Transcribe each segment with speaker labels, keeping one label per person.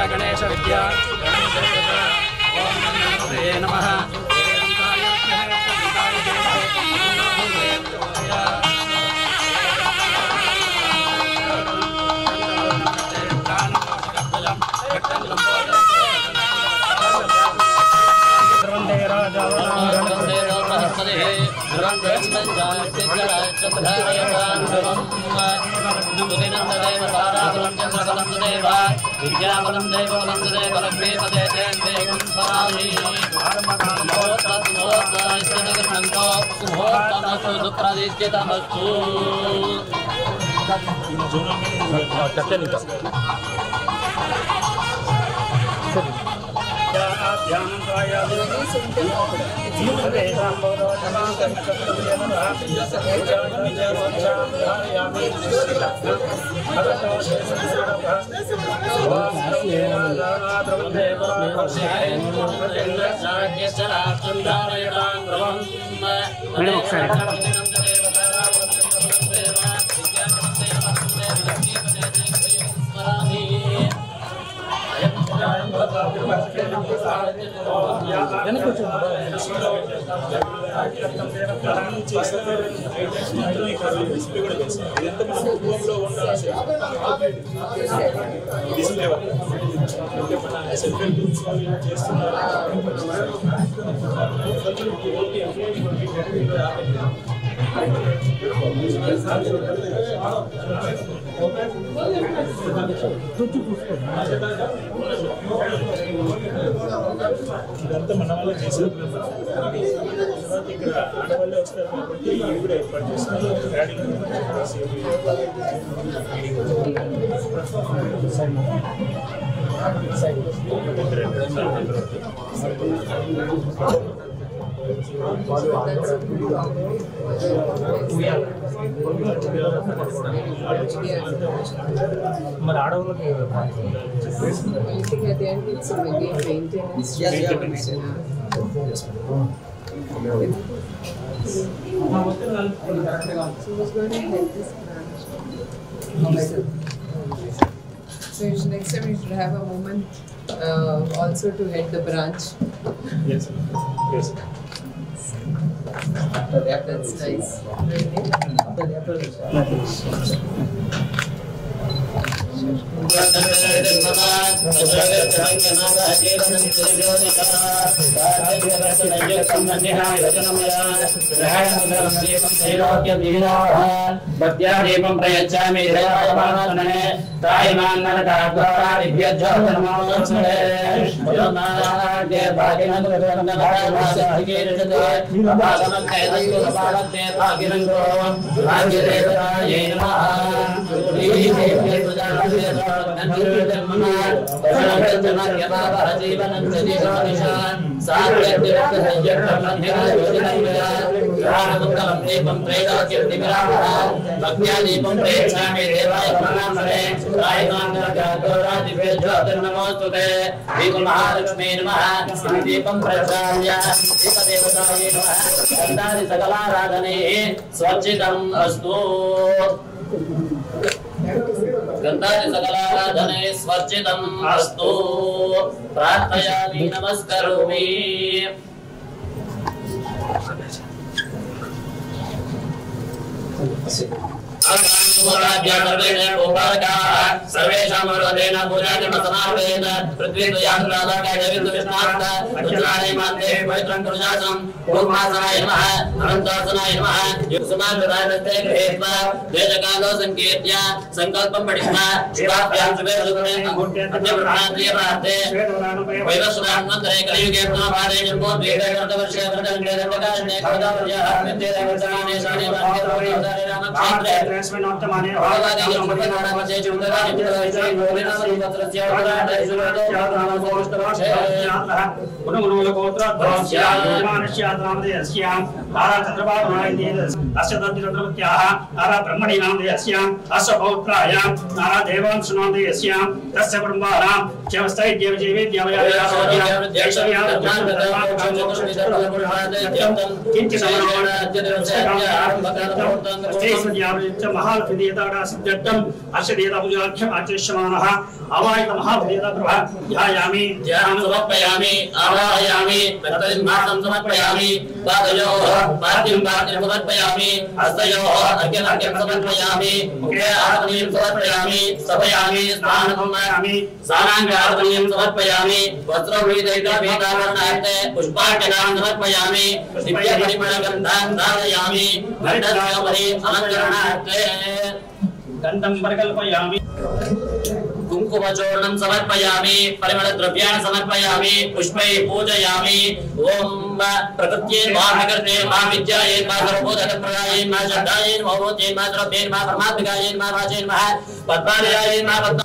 Speaker 1: गणेश विद्या नमः
Speaker 2: ఇదంతా మన వల్ల చేసేది ఇక్కడ ఆడవాళ్ళే వస్తారు కాబట్టి ఇవి కూడా ఏర్పాటు చేస్తున్నారు మరి ఆడవాళ్ళకి
Speaker 3: So next time you should have a moment also to head the branch.
Speaker 2: Yes. Yes.
Speaker 3: That's nice.
Speaker 1: भक्त्यादीपं प्रयच्छामि देवायमानने तायमान्नरकाद्वारादिभ्यज्योतिर्मोक्षणे योनागे भागिनन्दरन्दनागेरजते भागनक्कैदस्कुलपालक्ते भागिनन्दो भाग्यदेवतायै नमः भक्त्यादीपं प्रेक्षामि देवाय प्रणामरे नमोस्तुते महालक्ष्मी नमः दीपं प्रज्वाल्य दीपदेवतायै नमः गन्धादि सकलाराधने स्वच्छितम् अस्तु गन्धादि सकलाराधने स्वर्चितम् अस्तु प्रार्थयामि नमस्करोमि सर्वेषां वर्गेण पूजादिम समापयेत् पृथ्वी पवित्रं कुर्यासं पूर्वासनाय नमः अनन्तासनाय नमः युक्समानदानस्ते गृहीत्वा वेदकालो संकीर्त्य संकल्पं पठित्वा शिवाभ्यां शुभे अद्यप्रभाते वैवस्वनान्वन्तरे कलियुगे पुनःपादे जन्मोद्वेगे कृतवर्षे कृतङ्गे दण्डकाशने कवदावर्यः नित्यदेवताने शाने पुष्पार्चनां समर्पयामि दिव्यपरिमलगन्धान् धारयामि गन्धर्वपरि अलङ्करणार्थे गन्धं परिकल्पयामि कुङ्कुमचूर्णं समर्पयामि परिमलद्रव्याणि समर्पयामि पुष्पैः पूजयामि ॐ प्रकृत्यै मा विकृत्यै मा विद्यायै मा सर्वभूतप्रदायै मा शब्दायै मा भूत्यै मा द्रव्यै मा परमात्मिकायै मा वाचै मा पद्मालयायै मा पद्म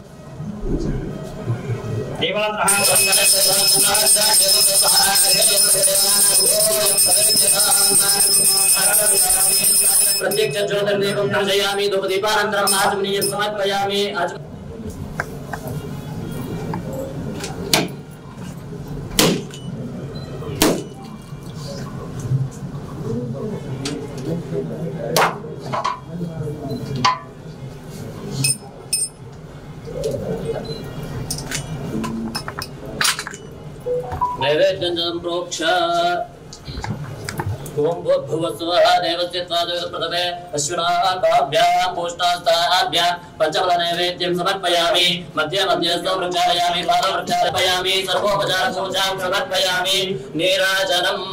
Speaker 1: प्रत्येक ज्योतिर्देवं दर्शयामि धूपदीपानन्तरम् आचमनीयं समर्पयामि नैवेद्यं प्रोक्ष ओम भूर्भुवस्वः देवस्य त्वादप्रथमे अश्विनाकाभ्यां पोष्टास्ताभ्यां पंचफल नैवेद्यं समर्पयामि मध्ये मध्ये प्रचारयामि पादं प्रचारयामि सर्वोपचारपूजां समर्पयामि नीराजनम्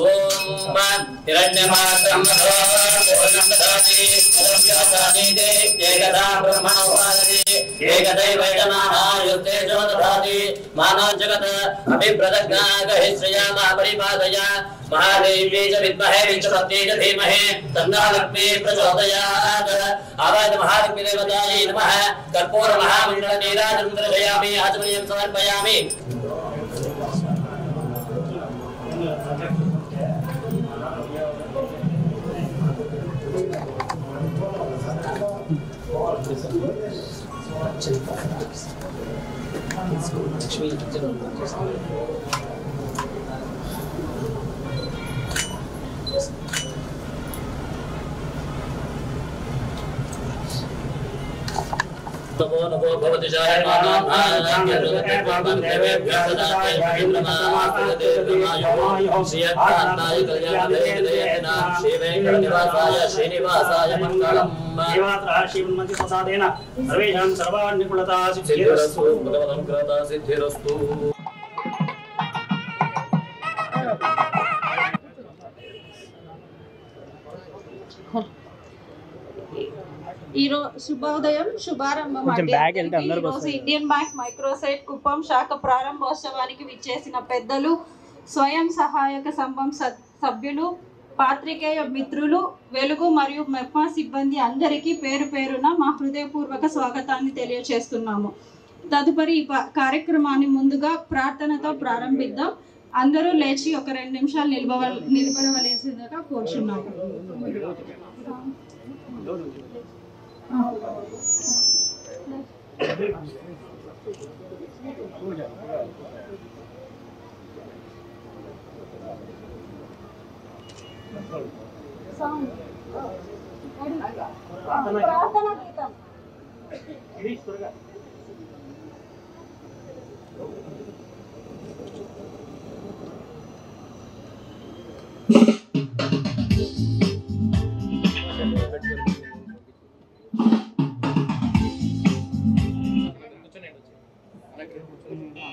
Speaker 1: ओम हिरण्यमात्रं पूर्णं ददाति अदव्यासानि ते एकदा ब्रह्मणो भाति एकदैवैकनायुक्ते च ददाति मानव जगत् अभिप्रदज्ञागहि श्रियामा परिपादय महादेव्यै च विद्महे विष्णुपत्न्यै च धीमहि तन्नः लक्ष्मीः प्रचोदयात् आवाहयामि महालक्ष्मी देवतायै नमः कर्पूर महामण्डल नीराजनं दर्शयामि आचमनीयं समर्पयामि तमो नमो भवति श्रीनिवासाय मंगलम् सर्वेषां सर्वानुकूलता सिद्धिरस्तु भगवदनुग्रहता सिद्धिरस्तु
Speaker 4: శుభోదయం శుభారంభం అంటే ఇండియన్ బ్యాంక్ మైక్రోసైట్ కుప్పం శాఖ ప్రారంభోత్సవానికి విచ్చేసిన పెద్దలు స్వయం సహాయక సంఘం సభ్యులు పాత్రికేయ మిత్రులు వెలుగు మరియు మెప్మా సిబ్బంది అందరికీ పేరు పేరున మా హృదయపూర్వక స్వాగతాన్ని తెలియజేస్తున్నాము. తదుపరి ఈ కార్యక్రమాన్ని ముందుగా ప్రార్థనతో ప్రారంభిద్దాం. అందరూ లేచి ఒక 2 నిమిషాలు నిలబడవలసిందిగా కోరుచున్నాము. ప్రార్థనా గీతం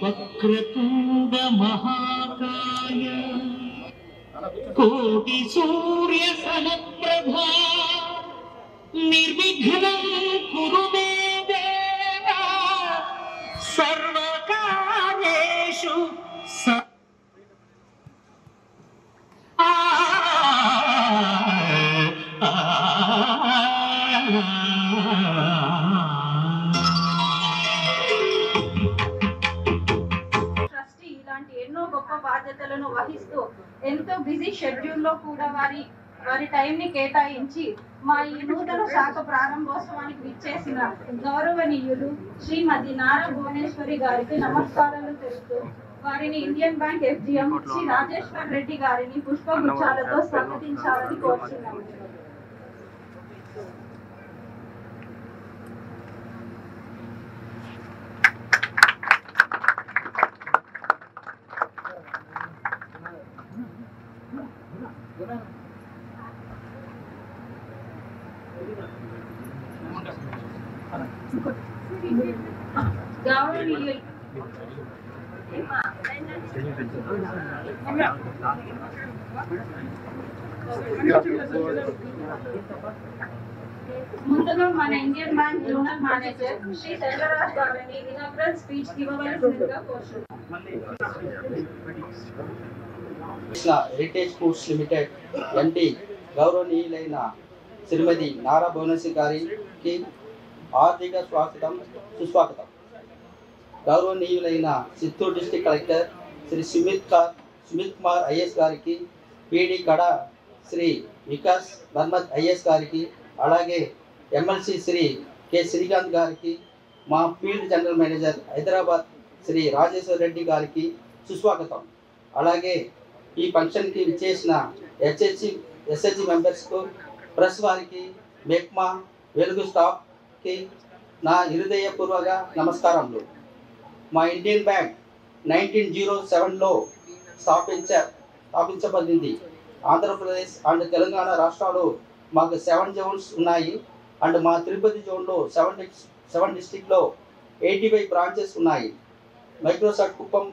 Speaker 5: वक्रतुंड महाकाय कोटि सूर्य समप्रभा निर्विघ्नं कुरु मे देवा सर्वकार्येषु
Speaker 4: బిజీ షెడ్యూల్లో కూడా వారి టైంని కేటాయించి మా ఈ నూతన శాఖ ప్రారంభోత్సవానికి విచ్చేసిన గౌరవనీయులు శ్రీమతి నారా భువనేశ్వరి గారికి నమస్కారాలు తెలుపుతూ వారిని Indian Bank FGM Shri Rajeshwar Reddy గారిని పుష్పగుచ్చాలతో స్వాగతించాలని కోరుతున్నాము. గౌరవనీయులు ముందుగా మన Indian Bank zonal manager Shri Selvaraj గారిని ఇనాగ్రల్ స్పీచ్ ఇవ్వవలసిందిగా కోరుతున్నాను.
Speaker 6: హెరిటేజ్ ఫుడ్స్ లిమిటెడ్ ఎండి గౌరవనీయులైన శ్రీమతి నారా భువనేశ్వరి గారికి ఆర్థిక స్వాగతం సుస్వాగతం. గౌరవనీయులైన Chittoor district collector Shri Sumit Kumar IAS గారికి, పీడి కడ శ్రీ వికాస్ బర్మత్ ఐఎస్ గారికి, అలాగే ఎమ్మెల్సీ శ్రీ కె శ్రీకాంత్ గారికి, మా field general manager Hyderabad Shri Rajeshwar Reddy గారికి సుస్వాగతం. అలాగే ఈ ఫంక్షన్కి విచ్చేసిన ఎస్హెచ్జి మెంబర్స్కు, ప్రెస్ వారికి, మెక్మా వెలుగు స్టాఫ్కి నా హృదయపూర్వక నమస్కారములు. మా ఇండియన్ బ్యాంక్ 1907లో స్థాపించబడింది. ఆంధ్రప్రదేశ్ అండ్ తెలంగాణ రాష్ట్రాలు మాకు 7 జోన్స్ ఉన్నాయి. అండ్ మా తిరుపతి జోన్లో 7 డిస్ట్రిక్ట్లో 85 బ్రాంచెస్ ఉన్నాయి. మైక్రోసాఫ్ట్ కుప్పం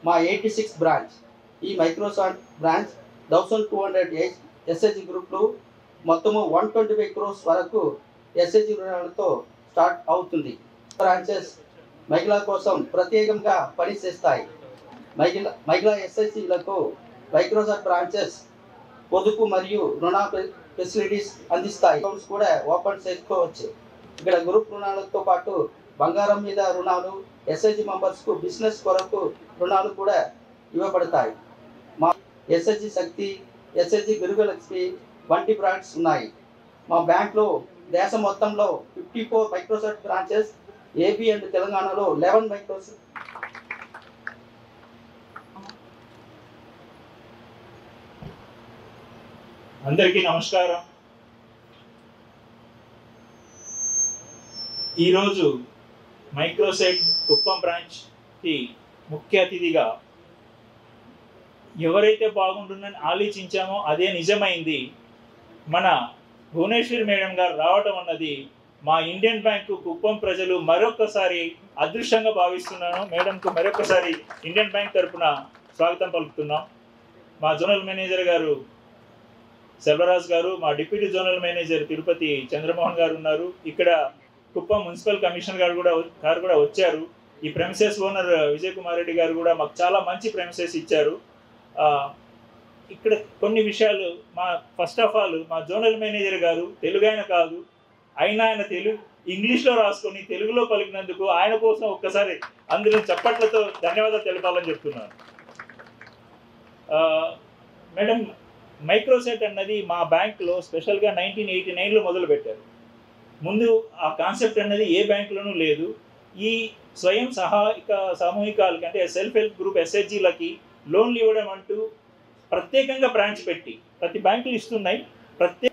Speaker 6: మా 86 బ్రాంచ్. ఈ మైక్రోసాఫ్ట్ బ్రాంచ్ 1200 ఎస్హెచ్జి గ్రూప్లు మొత్తము 125 crores వరకు ఎస్హెచ్జి రుణాలతో స్టార్ట్ అవుతుంది. బ్రాంచెస్ మహిళల కోసం ప్రత్యేకంగా పనిచేస్తాయి. మహిళా ఎస్హెచ్జిలకు మైక్రోసాఫ్ట్ బ్రాంచెస్ పొదుపు మరియు రుణ ఫెసిలిటీస్ అందిస్తాయి. అకౌంట్స్ కూడా ఓపెన్ చేసుకోవచ్చు. ఇక్కడ గ్రూప్ రుణాలతో పాటు బంగారం మీద రుణాలు, ఎస్హెచ్జి మెంబర్స్కు బిజినెస్ కొరకు రుణాలు కూడా ఇవ్వబడతాయి. మా ఎస్హెచ్జి శక్తి, ఎస్హెచ్జి గృహలక్ష్మి వంటి బ్రాండ్స్ ఉన్నాయి. మా బ్యాంక్లో దేశం మొత్తంలో 54 మైక్రోసాఫ్ట్ బ్రాంచెస్, ఏపీ అండ్ తెలంగాణలో 11 మైక్రోసాఫ్ట్.
Speaker 2: అందరికీ నమస్కారం. ఈరోజు మైక్రోసెట్ కుప్పం బ్రాంచ్కి ముఖ్య అతిథిగా ఎవరైతే బాగుంటుందని ఆలోచించామో అదే నిజమైంది. మన భువనేశ్వరి మేడం గారు రావటం అన్నది మా ఇండియన్ బ్యాంకు కుప్పం ప్రజలు మరొకసారి అదృష్టంగా భావిస్తున్నాను. మేడంకు మరొకసారి ఇండియన్ బ్యాంక్ తరఫున స్వాగతం పలుకుతున్నాం. మా జోనల్ మేనేజర్ గారు సెల్వరాజ్ గారు, మా deputy zonal manager Tirupati Chandramohan గారు ఉన్నారు. ఇక్కడ కుప్పం మున్సిపల్ కమిషనర్ గారు కూడా వచ్చారు. ఈ ప్రెమిసెస్ ఓనర్ విజయ్ కుమార్ రెడ్డి గారు కూడా మాకు చాలా మంచి ప్రెమిసెస్ ఇచ్చారు. ఇక్కడ కొన్ని విషయాలు ఫస్ట్ ఆఫ్ ఆల్ మా జోనల్ మేనేజర్ గారు తెలుగు ఆయన కాదు, అయినా ఆయన ఇంగ్లీష్లో రాసుకొని తెలుగులో పలికినందుకు ఆయన కోసం ఒక్కసారి అందరూ చప్పట్లతో ధన్యవాదాలు తెలపాలని చెప్తున్నాను. మేడం, మైక్రోసెట్ అన్నది మా బ్యాంకులో స్పెషల్గా 1989లో మొదలుపెట్టారు. ముందు ఆ కాన్సెప్ట్ అన్నది ఏ బ్యాంకులోనూ లేదు. ఈ స్వయం సామూహికాలకి అంటే సెల్ఫ్ హెల్ప్ గ్రూప్ ఎస్హెచ్జీలకి లోన్లు ఇవ్వడం అంటూ ప్రత్యేకంగా బ్రాంచ్ పెట్టి ప్రతి బ్యాంకులు ఇస్తున్నాయి.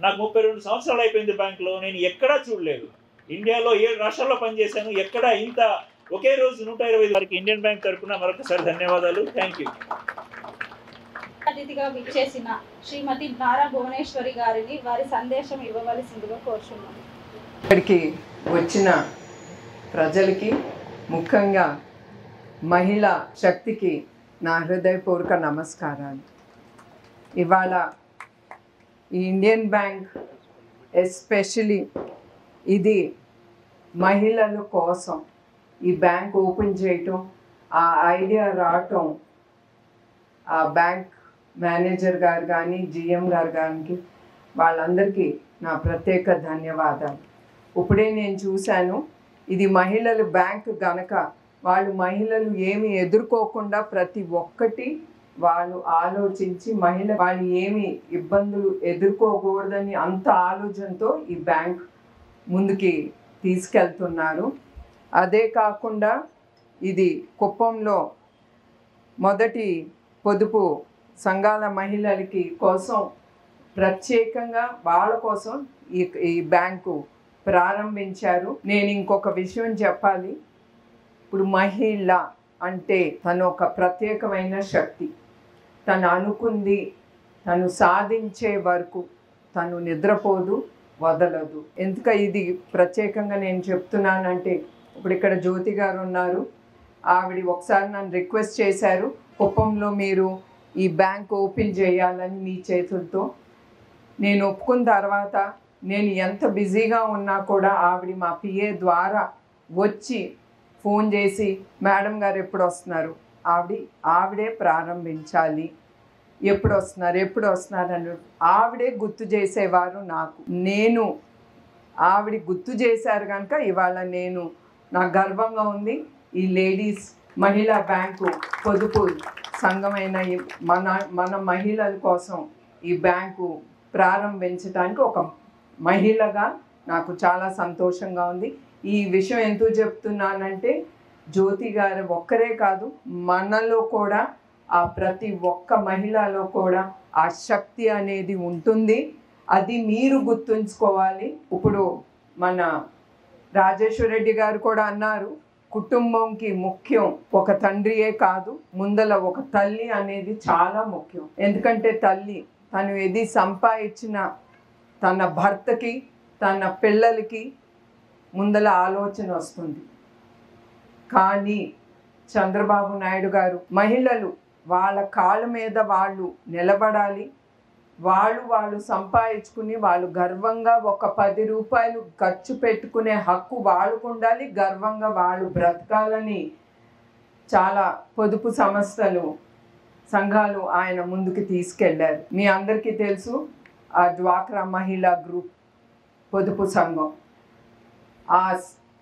Speaker 2: నాకు 32 సంవత్సరాలు అయిపోయింది బ్యాంకులో, నేను ఎక్కడా చూడలేదు. ఇండియాలో 7 రాష్ట్రాల్లో పనిచేశాను, ఎక్కడా ఇంత ఒకే రోజు 125 వారికి ఇండియన్ బ్యాంక్ తరఫున మరొకసారి ధన్యవాదాలు. Thank you.
Speaker 4: అతిథిగా విచ్చేసిన శ్రీమతి నారా భువనేశ్వరి గారిని వారి సందేశం ఇవ్వవలసిందిగా కోరుచున్నాను.
Speaker 3: ఇక్కడికి వచ్చిన ప్రజలకి, ముఖ్యంగా మహిళా శక్తికి నా హృదయపూర్వక నమస్కారాలు. ఇవాళ ఈ ఇండియన్ బ్యాంక్ ఎస్పెషలీ ఇది మహిళల కోసం ఈ బ్యాంక్ ఓపెన్ చేయటం, ఆ ఐడియా రావటం, ఆ బ్యాంక్ మేనేజర్ గారు కానీ జిఎం గారు కానీ వాళ్ళందరికీ నా ప్రత్యేక ధన్యవాదాలు. ఇప్పుడే నేను చూశాను, ఇది మహిళల బ్యాంక్ గనక వాళ్ళు మహిళలు ఏమి ఎదుర్కోకుండా ప్రతి ఒక్కటి వాళ్ళు ఆలోచించి వాళ్ళు ఏమి ఇబ్బందులు ఎదుర్కోకూడదని అంత ఆలోచనతో ఈ బ్యాంక్ ముందుకి తీసుకెళ్తున్నారు. అదే కాకుండా ఇది కుప్పంలో మొదటి పొదుపు సంఘాల మహిళలకి కోసం ప్రత్యేకంగా వాళ్ళ కోసం ఈ బ్యాంకు ప్రారంభించారు. నేను ఇంకొక విషయం చెప్పాలి. ఇప్పుడు మహిళ అంటే తను ఒక ప్రత్యేకమైన శక్తి. తను అనుకుంది తను సాధించే వరకు తను నిద్రపోదు, వదలదు. ఎందుక ఇది ప్రత్యేకంగా నేను చెప్తున్నానంటే ఇప్పుడు ఇక్కడ జ్యోతి గారు ఉన్నారు. ఆవిడ ఒకసారి నన్ను రిక్వెస్ట్ చేశారు, కుప్పంలో మీరు ఈ బ్యాంక్ ఓపెన్ చేయాలని మీ చేతులతో. నేను ఒప్పుకున్న తర్వాత నేను ఎంత బిజీగా ఉన్నా కూడా ఆవిడ మా పిఏ ద్వారా వచ్చి ఫోన్ చేసి మేడం గారు ఎప్పుడు వస్తున్నారు, ఆవిడే ప్రారంభించాలి, ఎప్పుడు వస్తున్నారు అని ఆవిడే గుర్తు చేసేవారు నాకు. నేను ఆవిడ గుర్తు చేశారు కనుక ఇవాళ నాకు గర్వంగా ఉంది. ఈ లేడీస్ మహిళా బ్యాంకు పొదుపు సంఘమైన మన మహిళల కోసం ఈ బ్యాంకు ప్రారంభించడానికి ఒక మహిళగా నాకు చాలా సంతోషంగా ఉంది. ఈ విషయం ఎందుకు చెప్తున్నానంటే జ్యోతి గారు ఒక్కరే కాదు, మనలో కూడా ఆ ప్రతి ఒక్క మహిళలో కూడా ఆ శక్తి అనేది ఉంటుంది. అది మీరు గుర్తుంచుకోవాలి. ఇప్పుడు మన రాజేశ్వర రెడ్డి గారు కూడా అన్నారు, కుటుంబంకి ముఖ్యం ఒక తండ్రియే కాదు, ముందల ఒక తల్లి అనేది చాలా ముఖ్యం. ఎందుకంటే తల్లి తను ఏది సంపాదించిన తన భర్తకి తన పిల్లలకి ముందల ఆలోచన వస్తుంది. కానీ చంద్రబాబు నాయుడు గారు మహిళలు వాళ్ళ కాళ్ళ మీద వాళ్ళు నిలబడాలి, వాళ్ళు సంపాదించుకుని వాళ్ళు గర్వంగా ఒక 10 రూపాయలు ఖర్చు పెట్టుకునే హక్కు వాళ్ళకు ఉండాలి, గర్వంగా వాళ్ళు బ్రతకాలని చాలా పొదుపు సంఘాలు ఆయన ముందుకు తీసుకెళ్లారు. మీ అందరికీ తెలుసు ఆ డ్వాక్రా మహిళా గ్రూప్ పొదుపు సంఘం. ఆ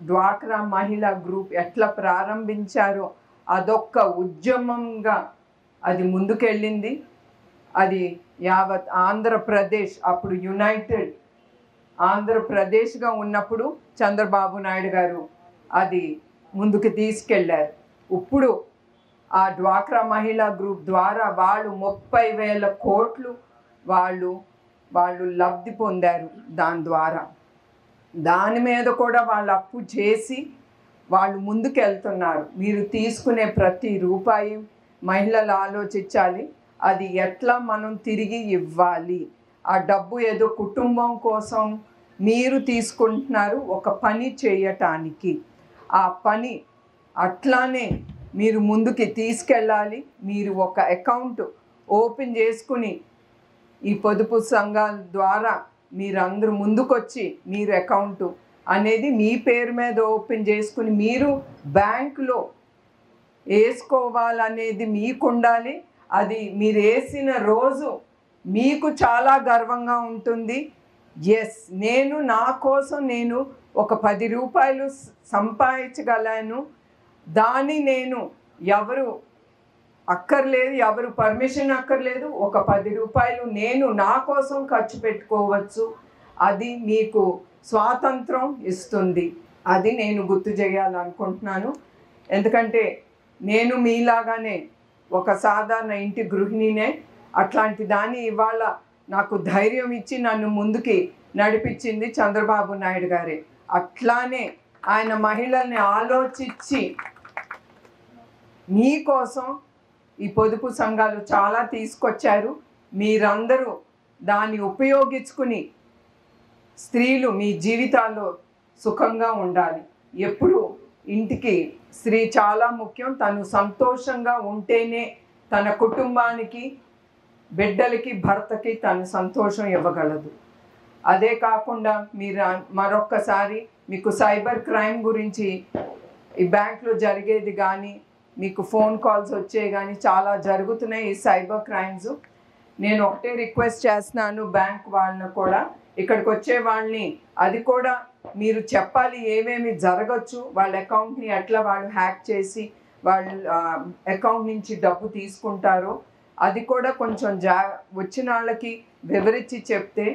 Speaker 3: డ్వాక్రా మహిళా గ్రూప్ ఎట్లా ప్రారంభించారో అదొక్క ఉద్యమంగా అది ముందుకెళ్ళింది. అది యావత్ ఆంధ్రప్రదేశ్ అప్పుడు యునైటెడ్ ఆంధ్రప్రదేశ్గా ఉన్నప్పుడు చంద్రబాబు నాయుడు గారు అది ముందుకు తీసుకెళ్లారు. ఇప్పుడు ఆ డ్వాక్రా మహిళా గ్రూప్ ద్వారా వాళ్ళు 30,000 కోట్లు వాళ్ళు లబ్ధి పొందారు. దాని ద్వారా దాని మీద కూడా వాళ్ళు అప్పు చేసి వాళ్ళు ముందుకు వెళ్తున్నారు. మీరు తీసుకునే ప్రతి రూపాయి మహిళలు ఆలోచించాలి, అది ఎట్లా మనం తిరిగి ఇవ్వాలి. ఆ డబ్బు ఏదో కుటుంబం కోసం మీరు తీసుకుంటున్నారు ఒక పని చేయటానికి, ఆ పని అట్లానే మీరు ముందుకి తీసుకెళ్ళాలి. మీరు ఒక అకౌంట్ ఓపెన్ చేసుకుని ఈ పొదుపు సంఘాల ద్వారా మీరందరూ ముందుకొచ్చి మీరు అకౌంట్ అనేది మీ పేరు మీద ఓపెన్ చేసుకుని మీరు బ్యాంకులో వేసుకోవాలనేది మీకు ఉండాలి. అది మీరు వేసిన రోజు మీకు చాలా గర్వంగా ఉంటుంది. ఎస్, నా కోసం నేను ఒక 10 రూపాయలు సంపాదించగలను, దాన్ని నేను ఎవరు పర్మిషన్ అక్కర్లేదు, ఒక 10 రూపాయలు నేను నా కోసం ఖర్చు పెట్టుకోవచ్చు. అది మీకు స్వాతంత్రం ఇస్తుంది. అది నేను గుర్తు చేయాలనుకుంటున్నాను. ఎందుకంటే నేను మీలాగానే ఒక సాధారణ ఇంటి గృహిణినే. అట్లాంటి దాన్ని ఇవాళ నాకు ధైర్యం ఇచ్చి నన్ను ముందుకి నడిపించింది చంద్రబాబు నాయుడు గారే. అట్లానే ఆయన మహిళల్ని ఆలోచించి మీకోసం ఈ పొదుపు సంఘాలు చాలా తీసుకొచ్చారు. మీరందరూ దాన్ని ఉపయోగించుకుని స్త్రీలు మీ జీవితాల్లో సుఖంగా ఉండాలి. ఎప్పుడు ఇంటికి స్త్రీ చాలా ముఖ్యం. తను సంతోషంగా ఉంటేనే తన కుటుంబానికి, బిడ్డలకి, భర్తకి తను సంతోషం ఇవ్వగలదు. అదే కాకుండా మీరు మరొక్కసారి మీకు సైబర్ క్రైమ్ గురించి ఈ బ్యాంక్లో జరిగేది కానీ మీకు ఫోన్ కాల్స్ వచ్చే కానీ చాలా జరుగుతున్నాయి ఈ సైబర్ క్రైమ్స్. నేను ఒకటే రిక్వెస్ట్ చేస్తున్నాను బ్యాంక్ వాళ్ళని కూడా, ఇక్కడికి వచ్చే వాళ్ళని అది కూడా మీరు చెప్పాలి ఏమేమి జరగచ్చు, వాళ్ళ అకౌంట్ని ఎట్లా వాళ్ళు హ్యాక్ చేసి వాళ్ళ అకౌంట్ నుంచి డబ్బు తీసుకుంటారో అది కూడా కొంచెం వచ్చిన వాళ్ళకి వివరించి చెప్తే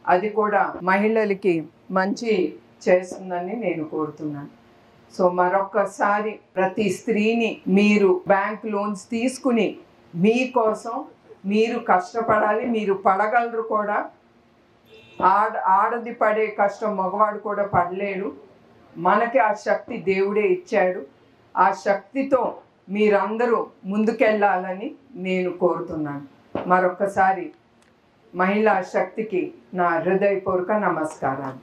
Speaker 3: అది కూడా మహిళలకి మంచి చేస్తుందని నేను కోరుతున్నాను. సో మరొకసారి ప్రతి స్త్రీని మీరు బ్యాంక్ లోన్స్ తీసుకుని మీకోసం మీరు కష్టపడాలి. మీరు పడగలరు కూడా. ఆడది పడే కష్టం మగవాడు కూడా పడలేడు. మనకి ఆ శక్తి దేవుడే ఇచ్చాడు. ఆ శక్తితో మీరందరూ ముందుకెళ్ళాలని నేను కోరుతున్నాను. మరొకసారి మహిళా శక్తికి నా హృదయపూర్వక నమస్కారాలు.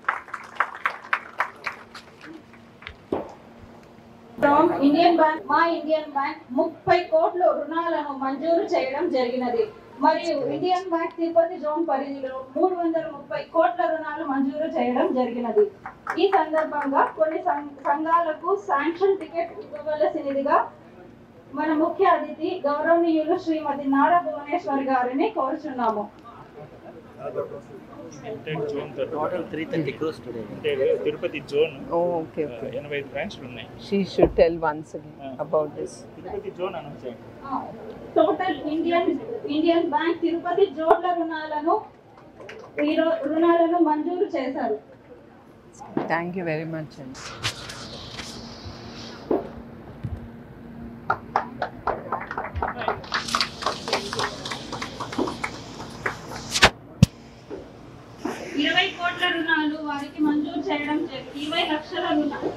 Speaker 4: ఇండియన్ బ్యాంక్ 30 కోట్ల రుణాలను మంజూరు చేయడం జరిగినది. మరియు ఇండియన్ బ్యాంక్ తిరుపతి జోన్ పరిధిలో 330 కోట్ల రుణాలు మంజూరు చేయడం జరిగినది. ఈ సందర్భంగా కొన్ని సంఘాలకు శాంక్షన్ టికెట్ ఇవ్వవలసినదిగా మన ముఖ్య అతిథి గౌరవనీయులు శ్రీమతి నారా భువనేశ్వర్ గారిని కోరుచున్నాము.
Speaker 2: తిరుపతి జోన్
Speaker 3: ఓకే
Speaker 2: 85 బ్రాంచ్లు ఉన్నాయి.
Speaker 3: She should tell once again about this.
Speaker 2: Tirupati zone announce చేయండి.
Speaker 4: టోటల్ ఇండియన్ బ్యాంక్ తిరుపతి జోన్ల రుణాలను మంజూరు చేశారు.
Speaker 3: థ్యాంక్ యూ వెరీ మచ్ అండి.
Speaker 4: రుణాలు వారికి మంజూరు చేయడం 20 లక్షల రుణాలు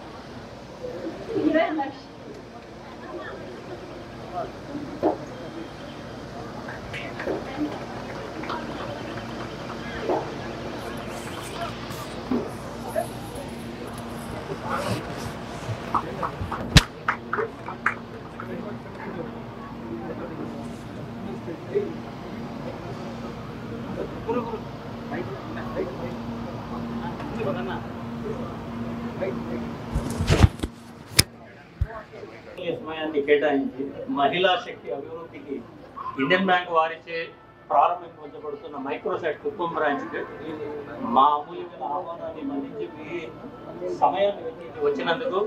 Speaker 4: 20 లక్షలు.
Speaker 7: సమయాన్ని కేటాయించి మహిళా శక్తి అభివృద్ధికి ఇండియన్ బ్యాంక్ వారిచే ప్రారంభించబడుతున్న మైక్రోసైట్ కుప్పం బ్రాంచ్కి మా అమూల్యమైన ఆహ్వానాన్ని మన్నించి మీ సమయాన్ని వెచ్చించి వచ్చినందుకు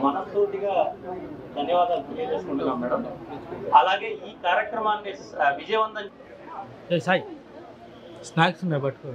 Speaker 7: మనస్ఫూర్తిగా ధన్యవాదాలు తెలియజేసుకుంటున్నాం మేడం. అలాగే ఈ కార్యక్రమాన్ని విజయవంతం
Speaker 8: సాయి స్నాక్స్ ఉన్నాయి పట్టుకో.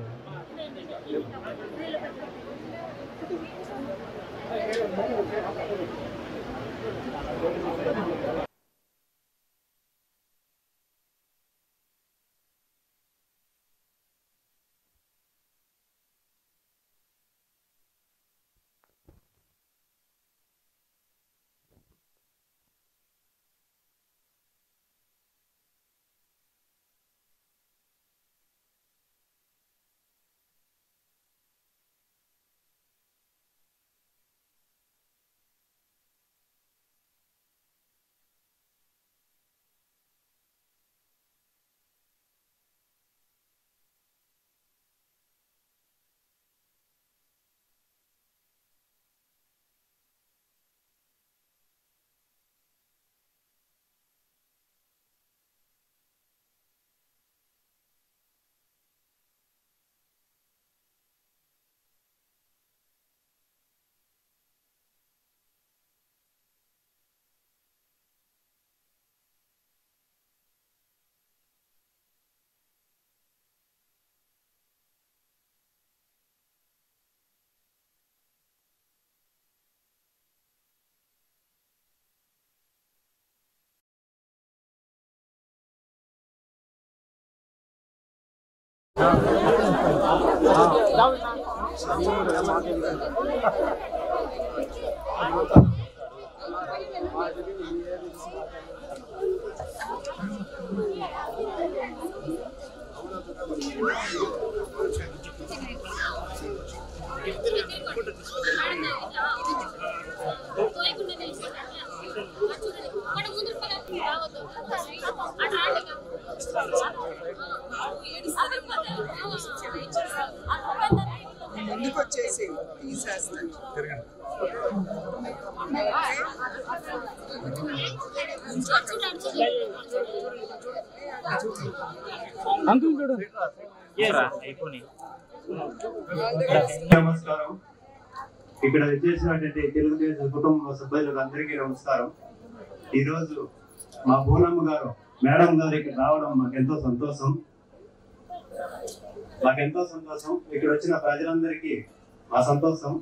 Speaker 3: ముందుకు వచ్చేసి తీసేస్తాను.
Speaker 9: నమస్కారం. ఇక్కడ వచ్చేసినటువంటి తెలుగుదేశం కుటుంబ సభ్యులకు అందరికీ నమస్కారం. ఈరోజు మా బోనమ్మ గారు మేడం గారు ఇక్కడ రావడం మాకెంతో సంతోషం. ఇక్కడ వచ్చిన ప్రజలందరికీ మా సంతోషం,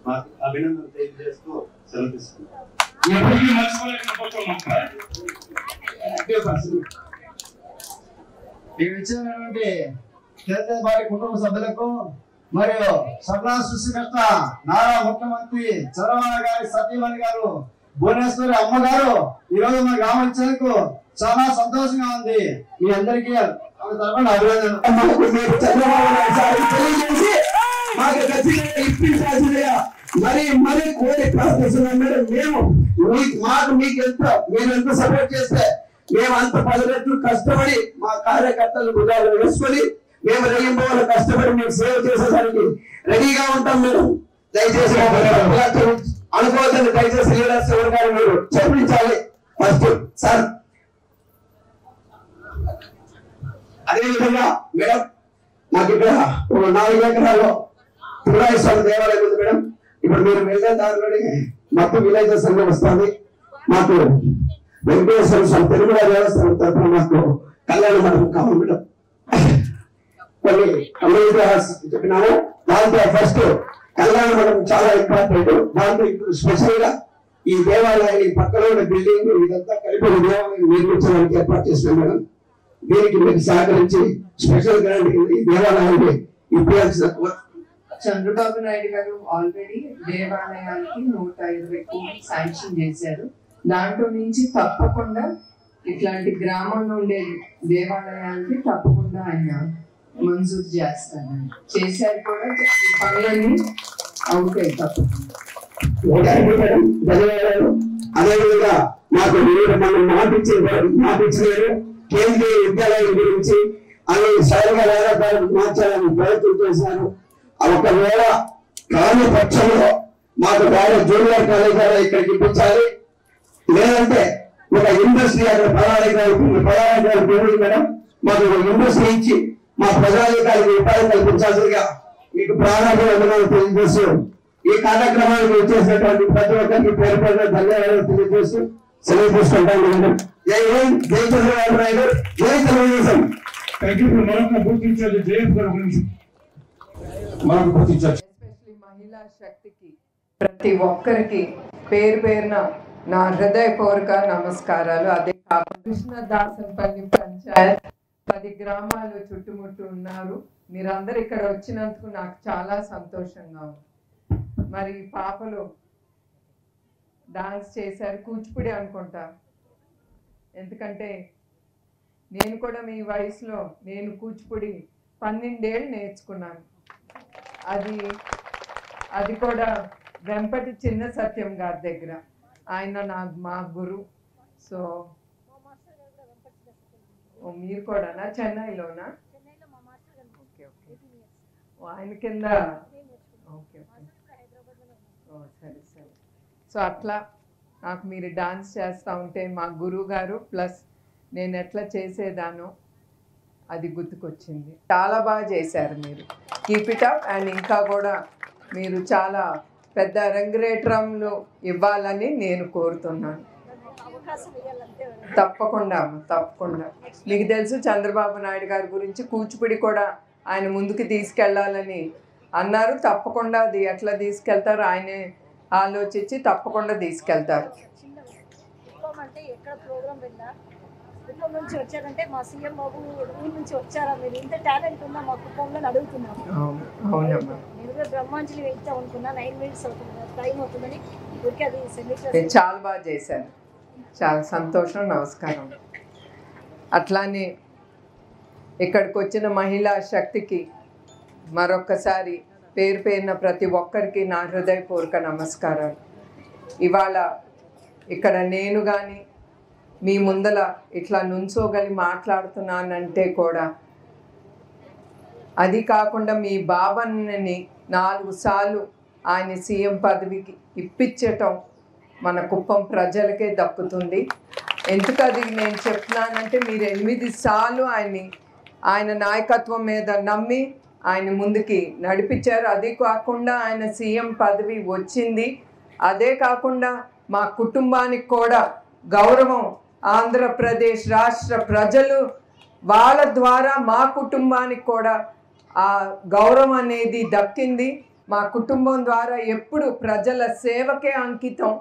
Speaker 9: మాకు అభినందనలు తెలియజేస్తూ సెలవు తీసుకుంటాం.
Speaker 10: ఇక్కడ ఇచ్చినటువంటి తెలుగుదేశం పార్టీ కుటుంబ సభ్యులకు మరియు సభా సృష్టికర్త నారా ముఖ్యమంత్రి చంద్రబాబు గారి సతీమణి గారు భువనేశ్వరి అమ్మగారు ఈ రోజు మన గ్రామం ఇచ్చేందుకు చాలా సంతోషంగా ఉంది. మీ అందరికీ మరి కోరి ప్రార్థిస్తున్నాం మేడం. మీకు మీరు ఎంత సపోర్ట్ చేస్తే మేము అంత 10 రెట్లు కష్టపడి మా కార్యకర్తలు గుడాలు వేసుకొని మేము రెయ్యంబోలు కష్టపడి మేము సేవ చేసేదానికి రెడీగా ఉంటాం మేడం. దయచేసి అనుకోవద్దండి, దయచేసి లీడర్స్ ఎవరు గారు మీరు చెప్పించాలి ఫస్ట్ సార్. అదేవిధంగా మేడం నాకు ఇక్కడ 4 ఎకరాల్లో పురాయిస్వామి దేవాలయం ఉంది మేడం. ఇప్పుడు మీరు వెళ్ళే దారిలోనే మొత్తం విలేజెస్ అన్ని వస్తుంది. మాకు వెంకటేశ్వర స్వామి తెలుగు దేవస్థానం తరఫున మాకు కళ్యాణ మండపం కావాలి మేడం. కొన్ని కమ్యూనిటీ చెప్పినాము, దాంట్లో ఫస్ట్ కళ్యాణ మండపం చాలా ఇంపార్టెంట్. దాంట్లో ఇప్పుడు స్పెషల్ గా ఈ దేవాలయాన్ని పక్కన ఉన్న బిల్డింగ్ ఇదంతా కలిపి దేవాలయం నిర్మించడానికి ఏర్పాటు చేసినాం మేడం. దీనికి మీరు సహకరించి స్పెషల్ గ్రాంట్ ఈ దేవాలయాన్ని ఇప్పించాల్సిన
Speaker 3: చంద్రబాబు నాయుడు గారు ఆల్రెడీ దేవాలయానికి 150 కోట్లు శాంక్షన్ చేశారు. దాంట్లో నుంచి తప్పకుండా ఇట్లాంటి గ్రామంలో ఉండే దేవాలయానికి తప్పకుండా ఆయన మంజూరు చేస్తారని చేశారు కూడా. పనులన్నీ అవుతాయి తప్పకుండా.
Speaker 10: ధన్యవాదాలు. అదేవిధంగా మాకు మనం మాటించలేదు కేంద్రీయ విద్యాలయం గురించి అన్ని సరైన వేదాలు మార్చాలని ప్రయత్నం చేశారు. ఒకవేళ కాని పక్షంలో మాకు వేరే జూనియర్ కాలేజీలో ఇక్కడికి ఇప్పించాలి, లేదంటే ఒక ఇండస్ట్రీ అక్కడ 16 ఎకరాలు భూమి మేడం. మాకు ఒక ఇండస్ట్రీ ఇచ్చి మా ప్రజాధికారికి ఉపాధి కల్పించాల్సిందిగా మీకు ప్రారంభంగా తెలియజేస్తూ ఈ కార్యక్రమానికి వచ్చేసినటువంటి ప్రతి ఒక్కరికి పేరు పేరు ధన్యవాదాలు తెలియజేస్తూ సెలవు తీసుకుంటాను మేడం. జై హింద్, జై చంద్రబాబు నాయుడు, జై తెలుగుదేశం.
Speaker 3: ఎస్పెషల్లీ మహిళా శక్తికి ప్రతి ఒక్కరికి పేరు పేరున నా హృదయపూర్వక నమస్కారాలు. అదే కృష్ణదాసంపల్లి పంచాయత్ 10 గ్రామాలు చుట్టుముట్టు ఉన్నారు. మీరందరూ ఇక్కడ వచ్చినందుకు నాకు చాలా సంతోషంగా ఉంది. మరి పాపలు డాన్స్ చేశారు, కూచిపూడి అనుకుంటా. ఎందుకంటే నేను కూడా మీ వయసులో నేను కూచిపూడి 12 ఏళ్ళు నేర్చుకున్నాను. అది కూడా వెంపటి చిన్న సత్యం గారి దగ్గర. ఆయన మా గురు. సో మీరు కూడానా చెన్నైలోనా? ఓకే ఓకే, ఆయన కింద. ఓకే ఓకే, సరే సరే. సో అట్లా నాకు మీరు డాన్స్ చేస్తూ ఉంటే మా గురువు గారు ప్లస్ నేను ఎట్లా చేసేదానో అది గుర్తుకొచ్చింది. చాలా బాగా చేశారు మీరు. Keep it up. అండ్ ఇంకా కూడా మీరు చాలా పెద్ద రంగురేట్రంలో ఇవ్వాలని నేను కోరుతున్నాను. తప్పకుండా తప్పకుండా. మీకు తెలుసు చంద్రబాబు నాయుడు గారి గురించి కూచిపూడి కూడా ఆయన ముందుకు తీసుకెళ్లాలని అన్నారు. తప్పకుండా అది ఎట్లా తీసుకెళ్తారు ఆయనే ఆలోచించి తప్పకుండా తీసుకెళ్తారు.
Speaker 11: కుప్పం నుంచి వచ్చారంటే మా సీఎం బాబు ఊరి నుంచి వచ్చారా, మీరు ఇంత టాలెంట్ ఉందా మా కుప్పంలో అడుగుతున్నాము. నేను కూడా బ్రహ్మాంజలి వెళ్తాం అనుకున్నా. 9 minutes అవుతుంది, టైం అవుతుందని ఊరికి అది సెమిస్టర్.
Speaker 3: చాలా బాగా చేశారు, చాలా సంతోషం. నమస్కారం. అట్లానే ఇక్కడికి వచ్చిన మహిళా శక్తికి మరొక్కసారి పేరు పేరున ప్రతి ఒక్కరికి నా హృదయపూర్వక నమస్కారాలు. ఇవాళ ఇక్కడ నేను కానీ మీ ముందల ఇట్లా నుంచోగలి మాట్లాడుతున్నానంటే కూడా అది కాకుండా మీ బాబన్నని 4 సార్లు ఆయన సీఎం పదవికి ఇప్పించటం మన కుప్పం ప్రజలకే దక్కుతుంది. ఎందుకు అది నేను చెప్తున్నానంటే మీరు 8 సార్లు ఆయన నాయకత్వం మీద నమ్మి ఆయన ముందుకి నడిపించారు. అది కాకుండా ఆయన సీఎం పదవి వచ్చింది. అదే కాకుండా మా కుటుంబానికి కూడా గౌరవం ఆంధ్రప్రదేశ్ రాష్ట్ర ప్రజలు వాళ్ళ ద్వారా మా కుటుంబానికి కూడా ఆ గౌరవం అనేది దక్కింది. మా కుటుంబం ద్వారా ఎప్పుడు ప్రజల సేవకే అంకితం.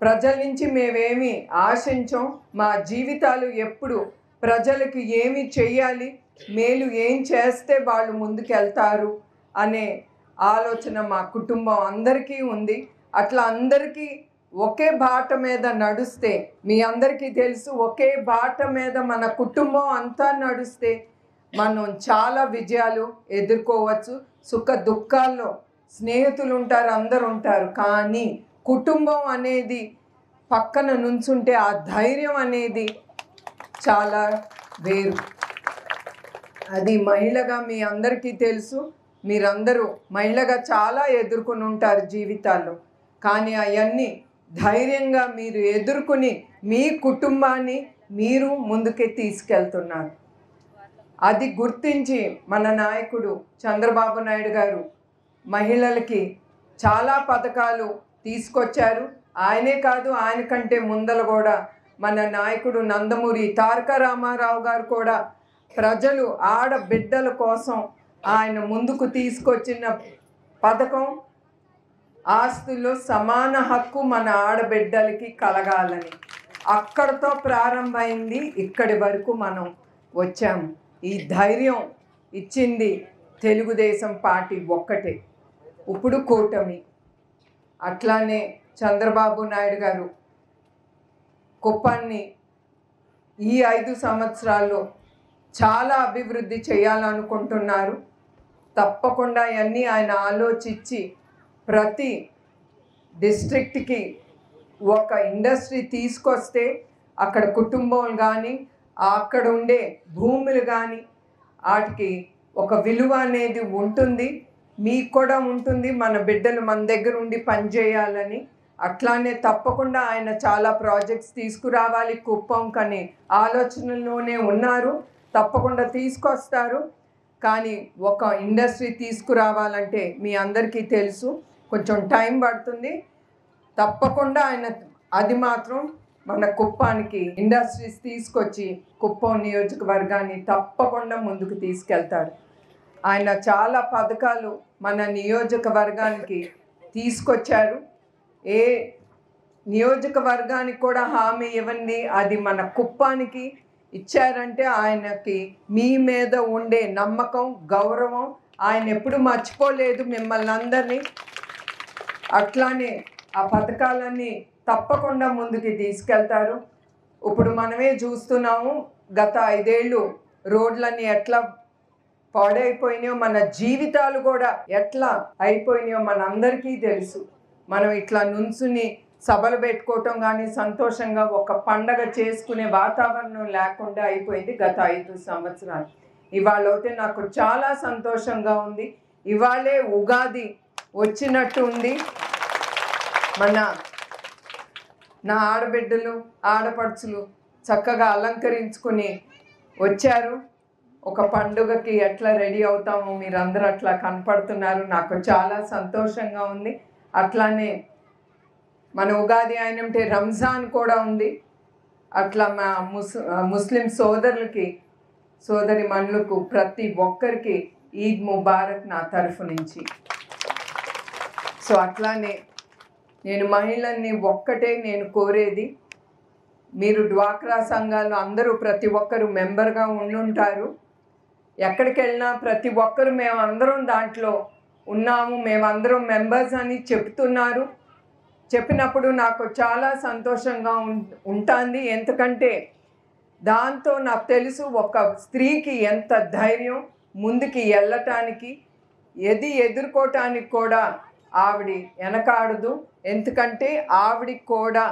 Speaker 3: ప్రజల నుంచి మేమేమి ఆశించం. మా జీవితాలు ఎప్పుడు ప్రజలకు ఏమి చెయ్యాలి, మేలు ఏం చేస్తే వాళ్ళు ముందుకెళ్తారు అనే ఆలోచన మా కుటుంబం అందరికీ ఉంది. అట్లా అందరికీ ఒకే బాట మీద నడుస్తే, మీ అందరికీ తెలుసు, ఒకే బాట మీద మన కుటుంబం అంతా నడుస్తే మనం చాలా విజయాలు ఎదుర్కోవచ్చు. సుఖ దుఃఖాల్లో స్నేహితులు ఉంటారు, అందరు ఉంటారు, కానీ కుటుంబం అనేది పక్కన నుంచుంటే ఆ ధైర్యం అనేది చాలా వేరు. అది మహిళగా మీ అందరికీ తెలుసు. మీరందరూ మహిళగా చాలా ఎదుర్కొని ఉంటారు జీవితాల్లో, కానీ అవన్నీ ధైర్యంగా మీరు ఎదుర్కొని మీ కుటుంబాన్ని మీరు ముందుకే తీసుకెళ్తున్నారు. అది గుర్తించి మన నాయకుడు చంద్రబాబు నాయుడు గారు మహిళలకి చాలా పథకాలు తీసుకొచ్చారు. ఆయనే కాదు, ఆయన కంటే ముందర కూడా మన నాయకుడు నందమూరి తారక రామారావు గారు కూడా ప్రజలు ఆడబిడ్డల కోసం ఆయన ముందుకు తీసుకొచ్చిన పథకం ఆస్తుల్లో సమాన హక్కు మన ఆడబిడ్డలకి కలగాలని. అక్కడితో ప్రారంభమైంది, ఇక్కడి వరకు మనం వచ్చాము. ఈ ధైర్యం ఇచ్చింది తెలుగుదేశం పార్టీ ఒక్కటే, ఇప్పుడు కూటమి. అట్లానే చంద్రబాబు నాయుడు గారు కుప్పాన్ని ఈ 5 సంవత్సరాల్లో చాలా అభివృద్ధి చేయాలనుకుంటున్నారు. తప్పకుండా అన్నీ ఆయన ఆలోచించి ప్రతి డిస్ట్రిక్ట్కి ఒక ఇండస్ట్రీ తీసుకొస్తే అక్కడ కుటుంబం కానీ అక్కడ ఉండే భూములు కానీ వాటికి ఒక విలువ అనేది ఉంటుంది. మీకు కూడా ఉంటుంది, మన బిడ్డలు మన దగ్గర ఉండి పనిచేయాలని. అట్లానే తప్పకుండా ఆయన చాలా ప్రాజెక్ట్స్ తీసుకురావాలి కుప్పం కని ఆలోచనలోనే ఉన్నారు. తప్పకుండా తీసుకొస్తారు. కానీ ఒక ఇండస్ట్రీ తీసుకురావాలంటే మీ అందరికీ తెలుసు, కొంచెం టైం పడుతుంది. తప్పకుండా ఆయన అది మాత్రం మన కుప్పానికి ఇండస్ట్రీస్ తీసుకొచ్చి కుప్పం నియోజకవర్గాన్ని తప్పకుండా ముందుకు తీసుకెళ్తారు. ఆయన చాలా పథకాలు మన నియోజకవర్గానికి తీసుకొచ్చారు. ఏ నియోజకవర్గానికి కూడా హామీ ఇవ్వండి, అది మన కుప్పానికి ఇచ్చారంటే ఆయనకి మీ మీద ఉండే నమ్మకం, గౌరవం. ఆయన ఎప్పుడు మర్చిపోలేదు మిమ్మల్ని అందరినీ. అట్లానే ఆ పథకాలన్నీ తప్పకుండా ముందుకి తీసుకెళ్తారు. ఇప్పుడు మనమే చూస్తున్నాము, గత 5 ఏళ్ళు రోడ్లన్నీ ఎట్లా పాడైపోయినాయో, మన జీవితాలు కూడా ఎట్లా అయిపోయినాయో మనందరికీ తెలుసు. మనం ఇట్లా నుంచుని సభలు పెట్టుకోవటం కానీ సంతోషంగా ఒక పండగ చేసుకునే వాతావరణం లేకుండా అయిపోయింది గత 5 సంవత్సరాలు. ఇవాళ అయితే నాకు చాలా సంతోషంగా ఉంది. ఇవాళే ఉగాది వచ్చినట్టు ఉంది. నా ఆడబిడ్డలు ఆడపడుచులు చక్కగా అలంకరించుకుని వచ్చారు. ఒక పండుగకి ఎట్లా రెడీ అవుతామో మీరందరూ అట్లా కనపడుతున్నారు. నాకు చాలా సంతోషంగా ఉంది. అట్లానే మన ఉగాది అయినంటే రంజాన్ కూడా ఉంది. అట్లా మా ముస్లిం సోదరులకి సోదరి మనులకు ప్రతి ఒక్కరికి ఈద్ ముబారక్ నా తరఫు నుంచి. సో అట్లానే నేను మహిళల్ని ఒక్కటే నేను కోరేది, మీరు డ్వాక్రా సంఘాలు అందరూ ప్రతి ఒక్కరు మెంబర్గా ఉండుంటారు. ఎక్కడికి వెళ్ళినా ప్రతి ఒక్కరు మేమందరం దాంట్లో ఉన్నాము, మేమందరం మెంబర్స్ అని చెప్తున్నారు. చెప్పినప్పుడు నాకు చాలా సంతోషంగా ఉంటుంది. ఎందుకంటే దాంతో నాకు తెలుసు ఒక స్త్రీకి ఎంత ధైర్యం ముందుకి వెళ్ళటానికి, ఏది ఎదుర్కోవటానికి కూడా ఆవిడ వెనకాడదు. ఎందుకంటే ఆవిడికి కూడా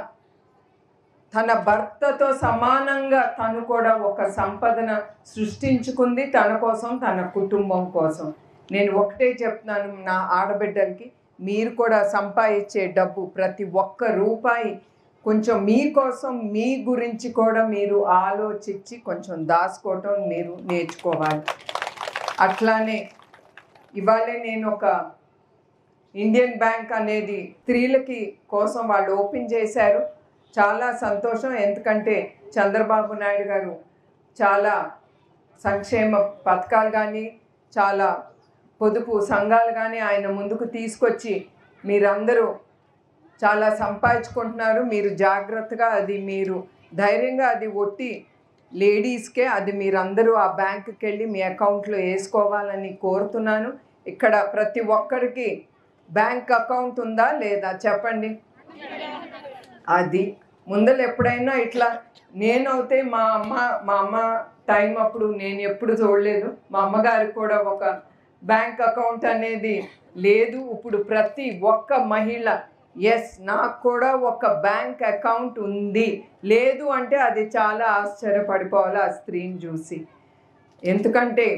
Speaker 3: తన భర్తతో సమానంగా తను కూడా ఒక సంపదన సృష్టించుకుంది, తన కోసం, తన కుటుంబం కోసం. నేను ఒకటే చెప్తున్నాను నా ఆడబిడ్డలకి, మీరు కూడా సంపాదించే డబ్బు ప్రతి ఒక్క రూపాయి కొంచెం మీకోసం, మీ గురించి కూడా మీరు ఆలోచించి కొంచెం దాచుకోవటం మీరు నేర్చుకోవాలి. అట్లానే ఇవాళే నేను ఒక ఇండియన్ బ్యాంక్ అనేది స్త్రీలకి కోసం వాళ్ళు ఓపెన్ చేశారు. చాలా సంతోషం. ఎందుకంటే చంద్రబాబు నాయుడు గారు చాలా సంక్షేమ పథకాలు కానీ చాలా పొదుపు సంఘాలు కానీ ఆయన ముందుకు తీసుకొచ్చి మీరందరూ చాలా సంపాదించుకుంటున్నారు. మీరు జాగ్రత్తగా అది మీరు ధైర్యంగా అది ఒట్టి లేడీస్కే అది మీరందరూ ఆ బ్యాంకుకి వెళ్ళి మీ అకౌంట్లో వేసుకోవాలని కోరుతున్నాను. ఇక్కడ ప్రతి ఒక్కరికి బ్యాంక్ అకౌంట్ ఉందా లేదా చెప్పండి. అది ముందర ఎప్పుడైనా ఇట్లా నేనైతే మా అమ్మ టైం అప్పుడు నేను ఎప్పుడు చూడలేదు. మా అమ్మగారికి కూడా ఒక బ్యాంక్ అకౌంట్ అనేది లేదు. ఇప్పుడు ప్రతి ఒక్క మహిళ ఎస్ నాకు కూడా ఒక బ్యాంక్ అకౌంట్ ఉంది లేదు అంటే అది చాలా ఆశ్చర్యపడిపోవాలి ఆ స్త్రీని చూసి. ఎందుకంటే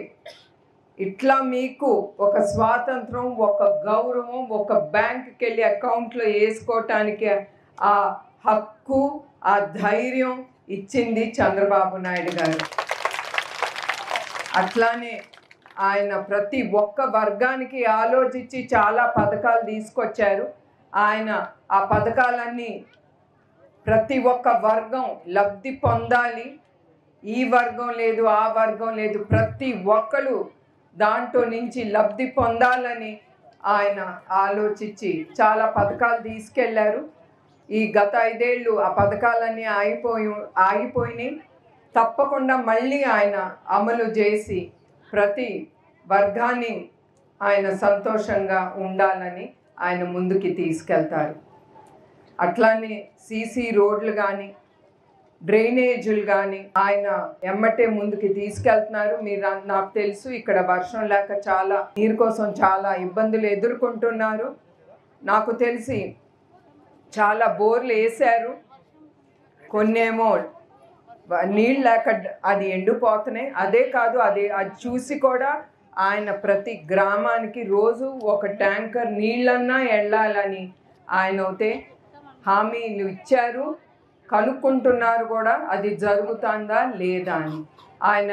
Speaker 3: ఇట్లా మీకు ఒక స్వాతంత్రం, ఒక గౌరవం, ఒక బ్యాంక్కి వెళ్ళి అకౌంట్లో వేసుకోవటానికి ఆ హక్కు, ఆ ధైర్యం ఇచ్చింది చంద్రబాబు నాయుడు గారు. అట్లానే ఆయన ప్రతి ఒక్క వర్గానికి ఆలోచించి చాలా పథకాలు తీసుకొచ్చారు. ఆయన ఆ పథకాలన్నీ ప్రతి ఒక్క వర్గం లబ్ధి పొందాలి, ఈ వర్గం లేదు ఆ వర్గం లేదు, ప్రతి ఒక్కరు దాంట్లో నుంచి లబ్ధి పొందాలని ఆయన ఆలోచించి చాలా పథకాలు తీసుకెళ్లారు. ఈ గత 5 ఏళ్ళు ఆ పథకాలన్నీ ఆగిపోయినాయి. తప్పకుండా మళ్ళీ ఆయన అమలు చేసి ప్రతి వర్గాన్ని ఆయన సంతోషంగా ఉండాలని ఆయన ముందుకి తీసుకెళ్తారు. అట్లానే సీసీ రోడ్లు కానీ డ్రైనేజీలు కానీ ఆయన ఎమ్మటే ముందుకి తీసుకెళ్తున్నారు. మీరు నాకు తెలుసు ఇక్కడ వర్షం లేక చాలా నీరు కోసం చాలా ఇబ్బందులు ఎదుర్కొంటున్నారు. నాకు తెలిసి చాలా బోర్లు వేశారు, కొన్నేమో నీళ్ళు లేక అది ఎండిపోతున్నాయి. అదే కాదు అది చూసి కూడా ఆయన ప్రతి గ్రామానికి రోజు ఒక ట్యాంకర్ నీళ్ళన్నా వెళ్ళాలని ఆయన అయితే హామీలు ఇచ్చారు. కనుక్కుంటున్నారు కూడా అది జరుగుతుందా లేదా అని. ఆయన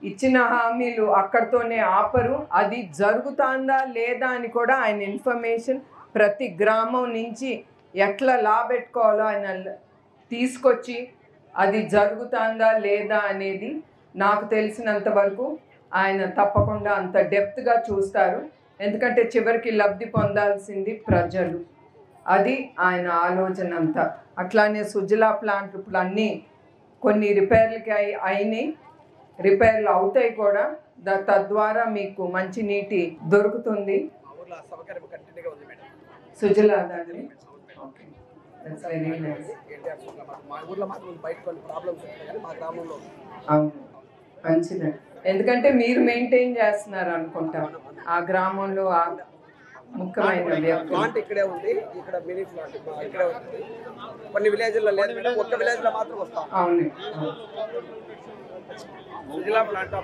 Speaker 3: ఇచ్చిన హామీలు అక్కడితోనే ఆపరు, అది జరుగుతుందా లేదా అని కూడా ఆయన ఇన్ఫర్మేషన్ ప్రతి గ్రామం నుంచి ఎట్లా లాబెట్టుకోవాలో ఆయన తీసుకొచ్చి అది జరుగుతుందా లేదా అనేది నాకు తెలిసినంత వరకు ఆయన తప్పకుండా అంత డెప్త్గా చూస్తారు. ఎందుకంటే చివరికి లబ్ధి పొందాల్సింది ప్రజలు, అది ఆయన ఆలోచన అంతా. అట్లానే సుజలా ప్లాంట్ ఇప్పుడు అన్నీ కొన్ని రిపేర్లకి అయినాయి, రిపేర్లు అవుతాయి కూడా. తద్వారా మీకు మంచి నీటి దొరుకుతుంది. సుజలా దాన్ని అవును మంచిదే. ఎందుకంటే మీరు మెయింటైన్ చేస్తున్నారు అనుకుంటా ఆ గ్రామంలో ఆ ముఖ్యమైన
Speaker 12: ప్లాంట్ ఇక్కడే ఉంది. ఇక్కడ మినీ ప్లాంట్ ఇక్కడే ఉంది. కొన్ని విలేజ్లో లేదు, ఒక్క విలేజ్లో మాత్రం వస్తాం.
Speaker 3: అవును
Speaker 12: సుజలా ప్లాంట్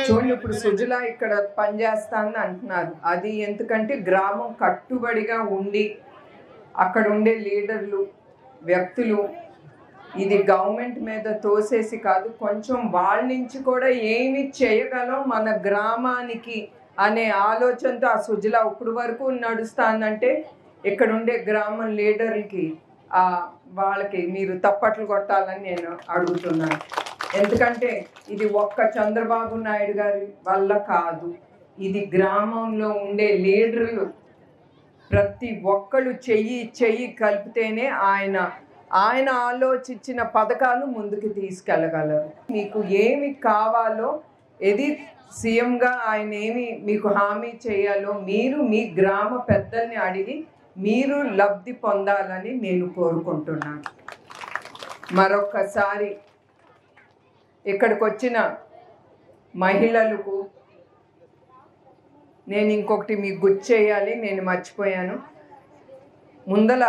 Speaker 3: చూడండి ఇప్పుడు సుజలా ఇక్కడ పనిచేస్తానని అంటున్నారు. అది ఎందుకంటే గ్రామం కట్టుబడిగా ఉండి అక్కడ ఉండే లీడర్లు వ్యక్తులు ఇది గవర్నమెంట్ మీద తోసేసి కాదు, కొంచెం వాళ్ళ నుంచి కూడా ఏమి చేయగలం మన గ్రామానికి అనే ఆలోచనతో ఆ సుజలా ఇప్పుడు వరకు నడుస్తానంటే ఇక్కడ ఉండే గ్రామం లీడర్లకి వాళ్ళకి మీరు తప్పట్లు కొట్టాలని నేను అడుగుతున్నాను. ఎందుకంటే ఇది ఒక్క చంద్రబాబు నాయుడు గారి వల్ల కాదు, ఇది గ్రామంలో ఉండే లీడర్లు ప్రతి ఒక్కళ్ళు చెయ్యి కలిపితేనే ఆయన ఆలోచించిన పథకాలు ముందుకు తీసుకెళ్ళగలరు. మీకు ఏమి కావాలో ఏది సీఎంగా ఆయన ఏమి మీకు హామీ చేయాలో మీరు మీ గ్రామ పెద్దల్ని అడిగి మీరు లబ్ధి పొందాలని నేను కోరుకుంటున్నాను. మరొక్కసారి ఇక్కడికి వచ్చిన మహిళలకు నేను ఇంకొకటి మీకు గుర్తు చేయాలి, నేను మర్చిపోయాను. ముందల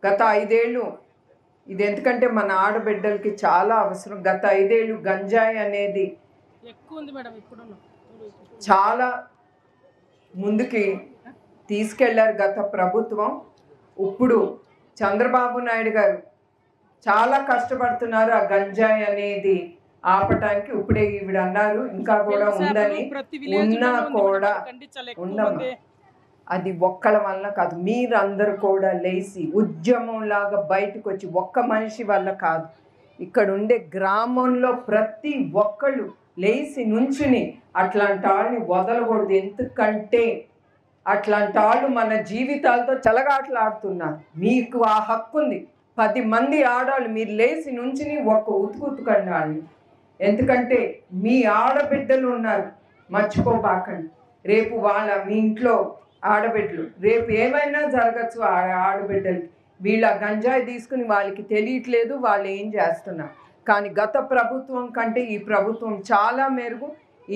Speaker 3: గత 5 ఏళ్ళు ఇది ఎందుకంటే మన ఆడబిడ్డలకి చాలా అవసరం. గత 5 ఏళ్ళు గంజాయి అనేది చాలా ముందుకి తీసుకెళ్లారు గత ప్రభుత్వం. ఇప్పుడు చంద్రబాబు నాయుడు గారు చాలా కష్టపడుతున్నారు ఆ గంజాయి అనేది ఆపటానికి. ఇప్పుడే ఈవిడ అన్నారు ఇంకా కూడా ఉందని, ఉన్నా కూడా అది ఒక్కళ్ళ వల్ల కాదు, మీరందరూ కూడా లేచి ఉద్యమంలాగా బయటకు వచ్చి, ఒక్క మనిషి వల్ల కాదు, ఇక్కడ ఉండే గ్రామంలో ప్రతి ఒక్కళ్ళు లేచి నుంచుని అట్లాంటి వాళ్ళని వదలకూడదు. ఎందుకంటే అట్లాంటి వాళ్ళు మన జీవితాలతో చెలగాటలాడుతున్నారు. మీకు ఆ హక్కు ఉంది. 10 మంది ఆడవాళ్ళు మీరు లేచి నుంచుని ఒక్క ఉతుకండి వాళ్ళని. ఎందుకంటే మీ ఆడబిడ్డలు ఉన్నారు, మర్చిపోబాకండి. రేపు మీ ఇంట్లో ఆడబిడ్డలు, రేపు ఏమైనా జరగచ్చు ఆడబిడ్డలకి. వీళ్ళ గంజాయి తీసుకుని వాళ్ళకి తెలియట్లేదు వాళ్ళు ఏం చేస్తున్నారు. కానీ గత ప్రభుత్వం కంటే ఈ ప్రభుత్వం చాలా మెరుగు.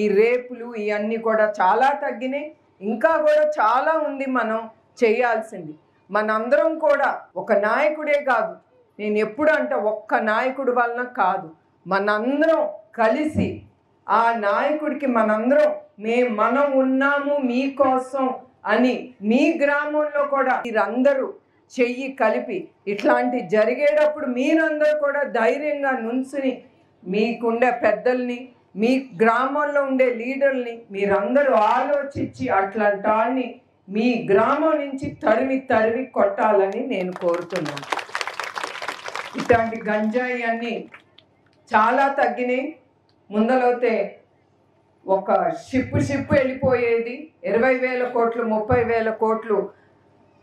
Speaker 3: ఈ రేపులు ఇవన్నీ కూడా చాలా తగ్గినాయి. ఇంకా కూడా చాలా ఉంది మనం చేయాల్సింది. మనందరం కూడా ఒక నాయకుడే కాదు, నేను ఎప్పుడు ఒక్క నాయకుడి వలన కాదు, మనందరం కలిసి ఆ నాయకుడికి మనం ఉన్నాము మీకోసం అని మీ గ్రామంలో కూడా మీరందరూ చెయ్యి కలిపి ఇట్లాంటి జరిగేటప్పుడు మీరందరూ కూడా ధైర్యంగా నుంచుని మీకుండే పెద్దల్ని, మీ గ్రామంలో ఉండే లీడర్ని మీరందరూ ఆలోచించి అట్లాంటి వాళ్ళని మీ గ్రామం నుంచి తరిమి కొట్టాలని నేను కోరుతున్నాను. ఇట్లాంటి గంజాయి అన్నీ చాలా తగ్గినాయి. ముందలైతే ఒక షిప్ వెళ్ళిపోయేది, 20,000 కోట్లు 30,000 కోట్లు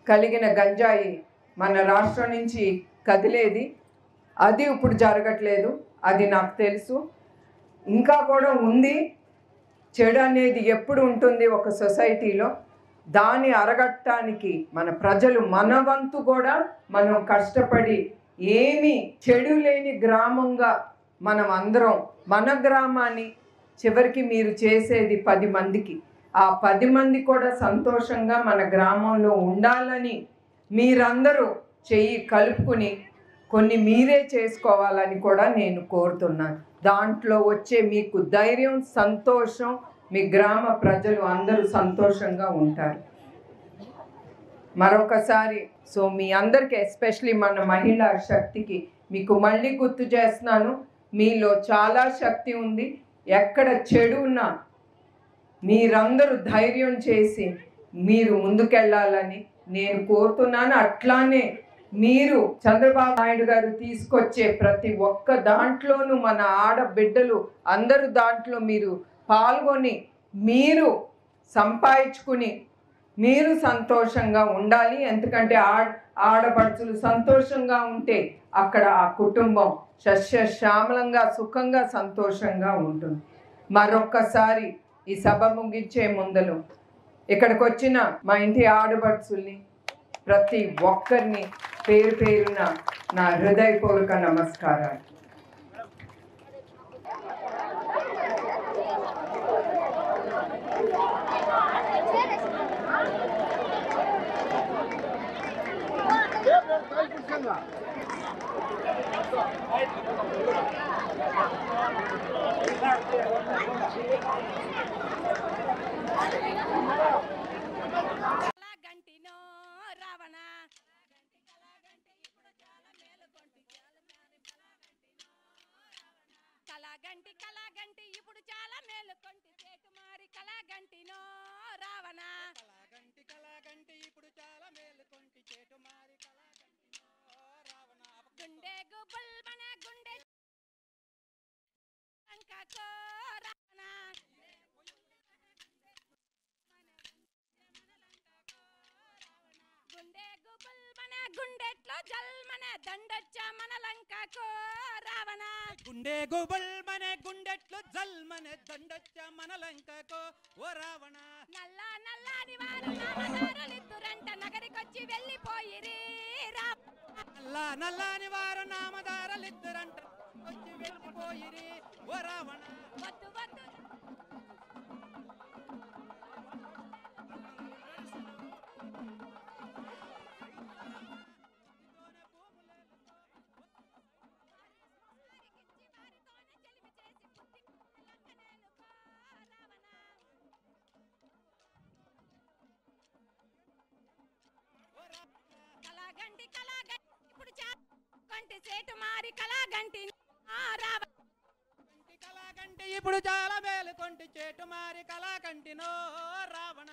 Speaker 3: కలిగిన గంజాయి మన రాష్ట్రం నుంచి కదిలేది. అది ఇప్పుడు జరగట్లేదు, అది నాకు తెలుసు. ఇంకా కూడా ఉంది. చెడు అనేది ఎప్పుడు ఉంటుంది ఒక సొసైటీలో, దాన్ని అరగట్టడానికి మన ప్రజలు మన వంతు కూడా మనం కష్టపడి ఏమీ చెడు లేని గ్రామంగా మనం అందరం మన గ్రామాన్ని చివరికి మీరు చేసేది 10 మందికి, ఆ 10 మంది కూడా సంతోషంగా మన గ్రామంలో ఉండాలని మీరందరూ చెయ్యి కలుపుకుని కొన్ని మీరే చేసుకోవాలని కూడా నేను కోరుతున్నాను. దాంట్లో వచ్చే మీకు ధైర్యం, సంతోషం, మీ గ్రామ ప్రజలు అందరూ సంతోషంగా ఉంటారు. మరొకసారి మీ అందరికీ ఎస్పెషలీ మన మహిళా శక్తికి మీకు మళ్ళీ గుర్తు చేస్తున్నాను, మీలో చాలా శక్తి ఉంది. ఎక్కడ చెడు ఉన్నా మీరందరూ ధైర్యం చేసి మీరు ముందుకెళ్ళాలని నేను కోరుతున్నాను. అట్లానే మీరు చంద్రబాబు నాయుడు గారు తీసుకొచ్చే ప్రతి ఒక్క దాంట్లోనూ మన ఆడబిడ్డలు అందరూ దాంట్లో మీరు పాల్గొని మీరు సంపాదించుకుని మీరు సంతోషంగా ఉండాలి. ఎందుకంటే ఆడపడుచులు సంతోషంగా ఉంటే అక్కడ ఆ కుటుంబం సస్యశ్యామలంగా సుఖంగా సంతోషంగా ఉంటుంది. మరొక్కసారి ఈ సభ ముగించే ముందలు ఇక్కడికి వచ్చిన మా ఇంటి ఆడపడుచుల్ని ప్రతి ఒక్కరిని పేరున నా హృదయపూర్వక నమస్కారాలు.
Speaker 13: కళాగంటి ఇప్పుడు చాలా మేలుకొంటి చేటుమారి కళాగంటినో రావణ కళాగంటి ఇప్పుడు చాలా మేలుకొంటి చేటుమారి కళాగంటినో రావణ గుండె గుబుల్ మన గుండె లంకకో రావణ గుండె గుబుల్ మన గుండెట్లో జల్ మన దండొచ్చా మన లంకకో రావణ గుండె గుబుల్ మన గుండెట్లో జల్ మన దండొచ్చా మన లంకకో ఓ రావణ నల్లాని వారు నామదారులిద్దురంట నగరికొచ్చి వెళ్ళిపోయిరి నల్లాని వారు నామదారులిద్దురంట వచ్చి వెళ్ళిపోయిరి ఓ రావణ వద్దు కళాగంటి ఇప్పుడు కంటి సేటు మారి కళాగంటి కళాగంటి ఇప్పుడు చాలా మేలు కొంటి చేటు మారి కళాగంటినో రావణ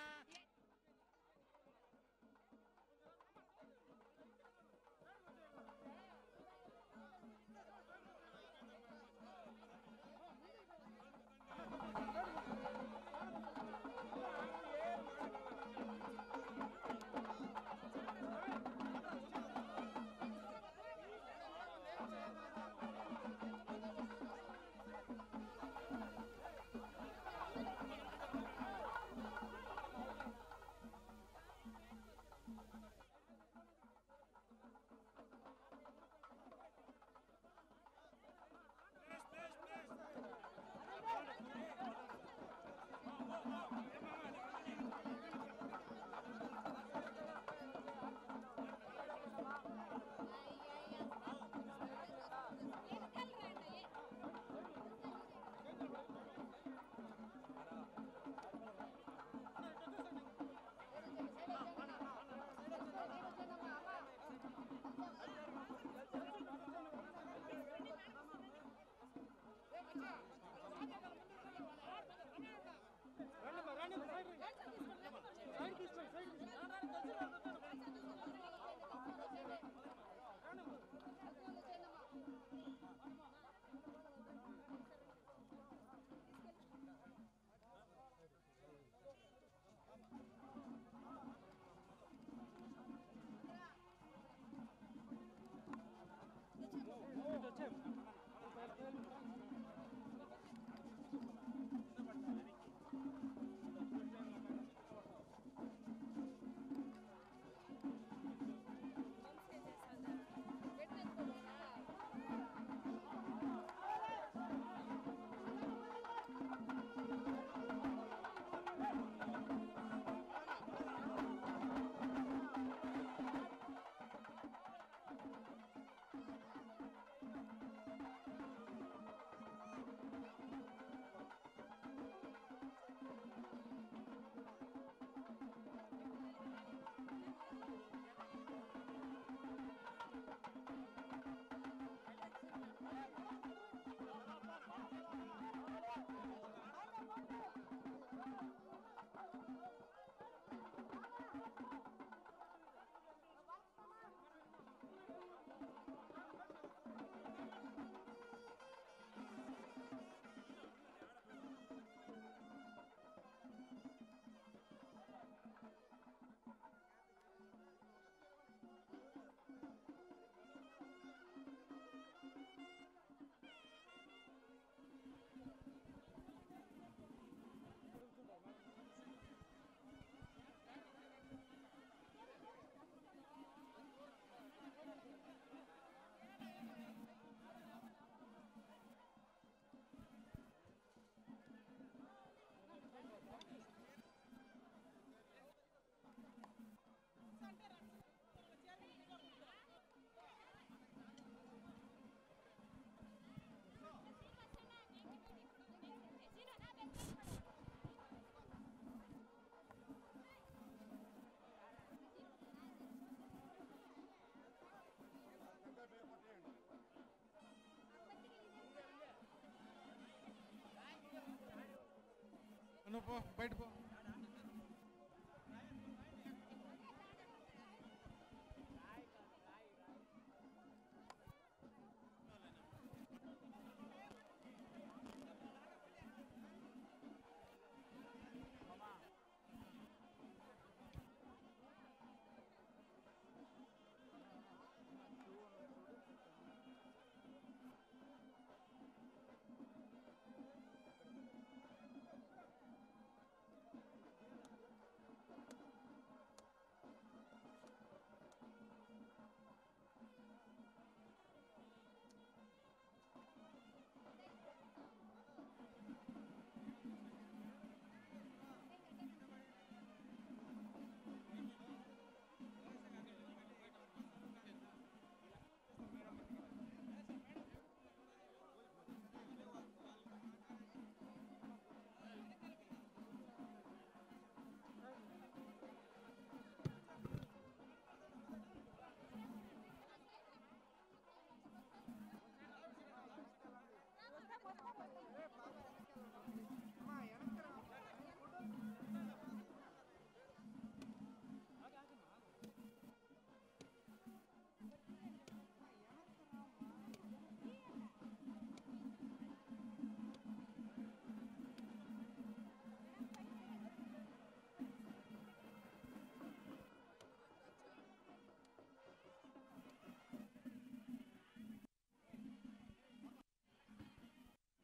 Speaker 14: బయట పో.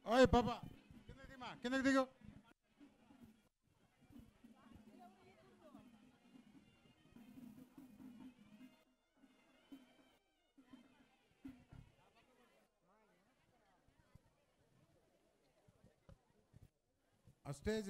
Speaker 14: ఓయ్ పాప కిందకి దిగమా, కిందకి దిగు. ఆ స్టేజ్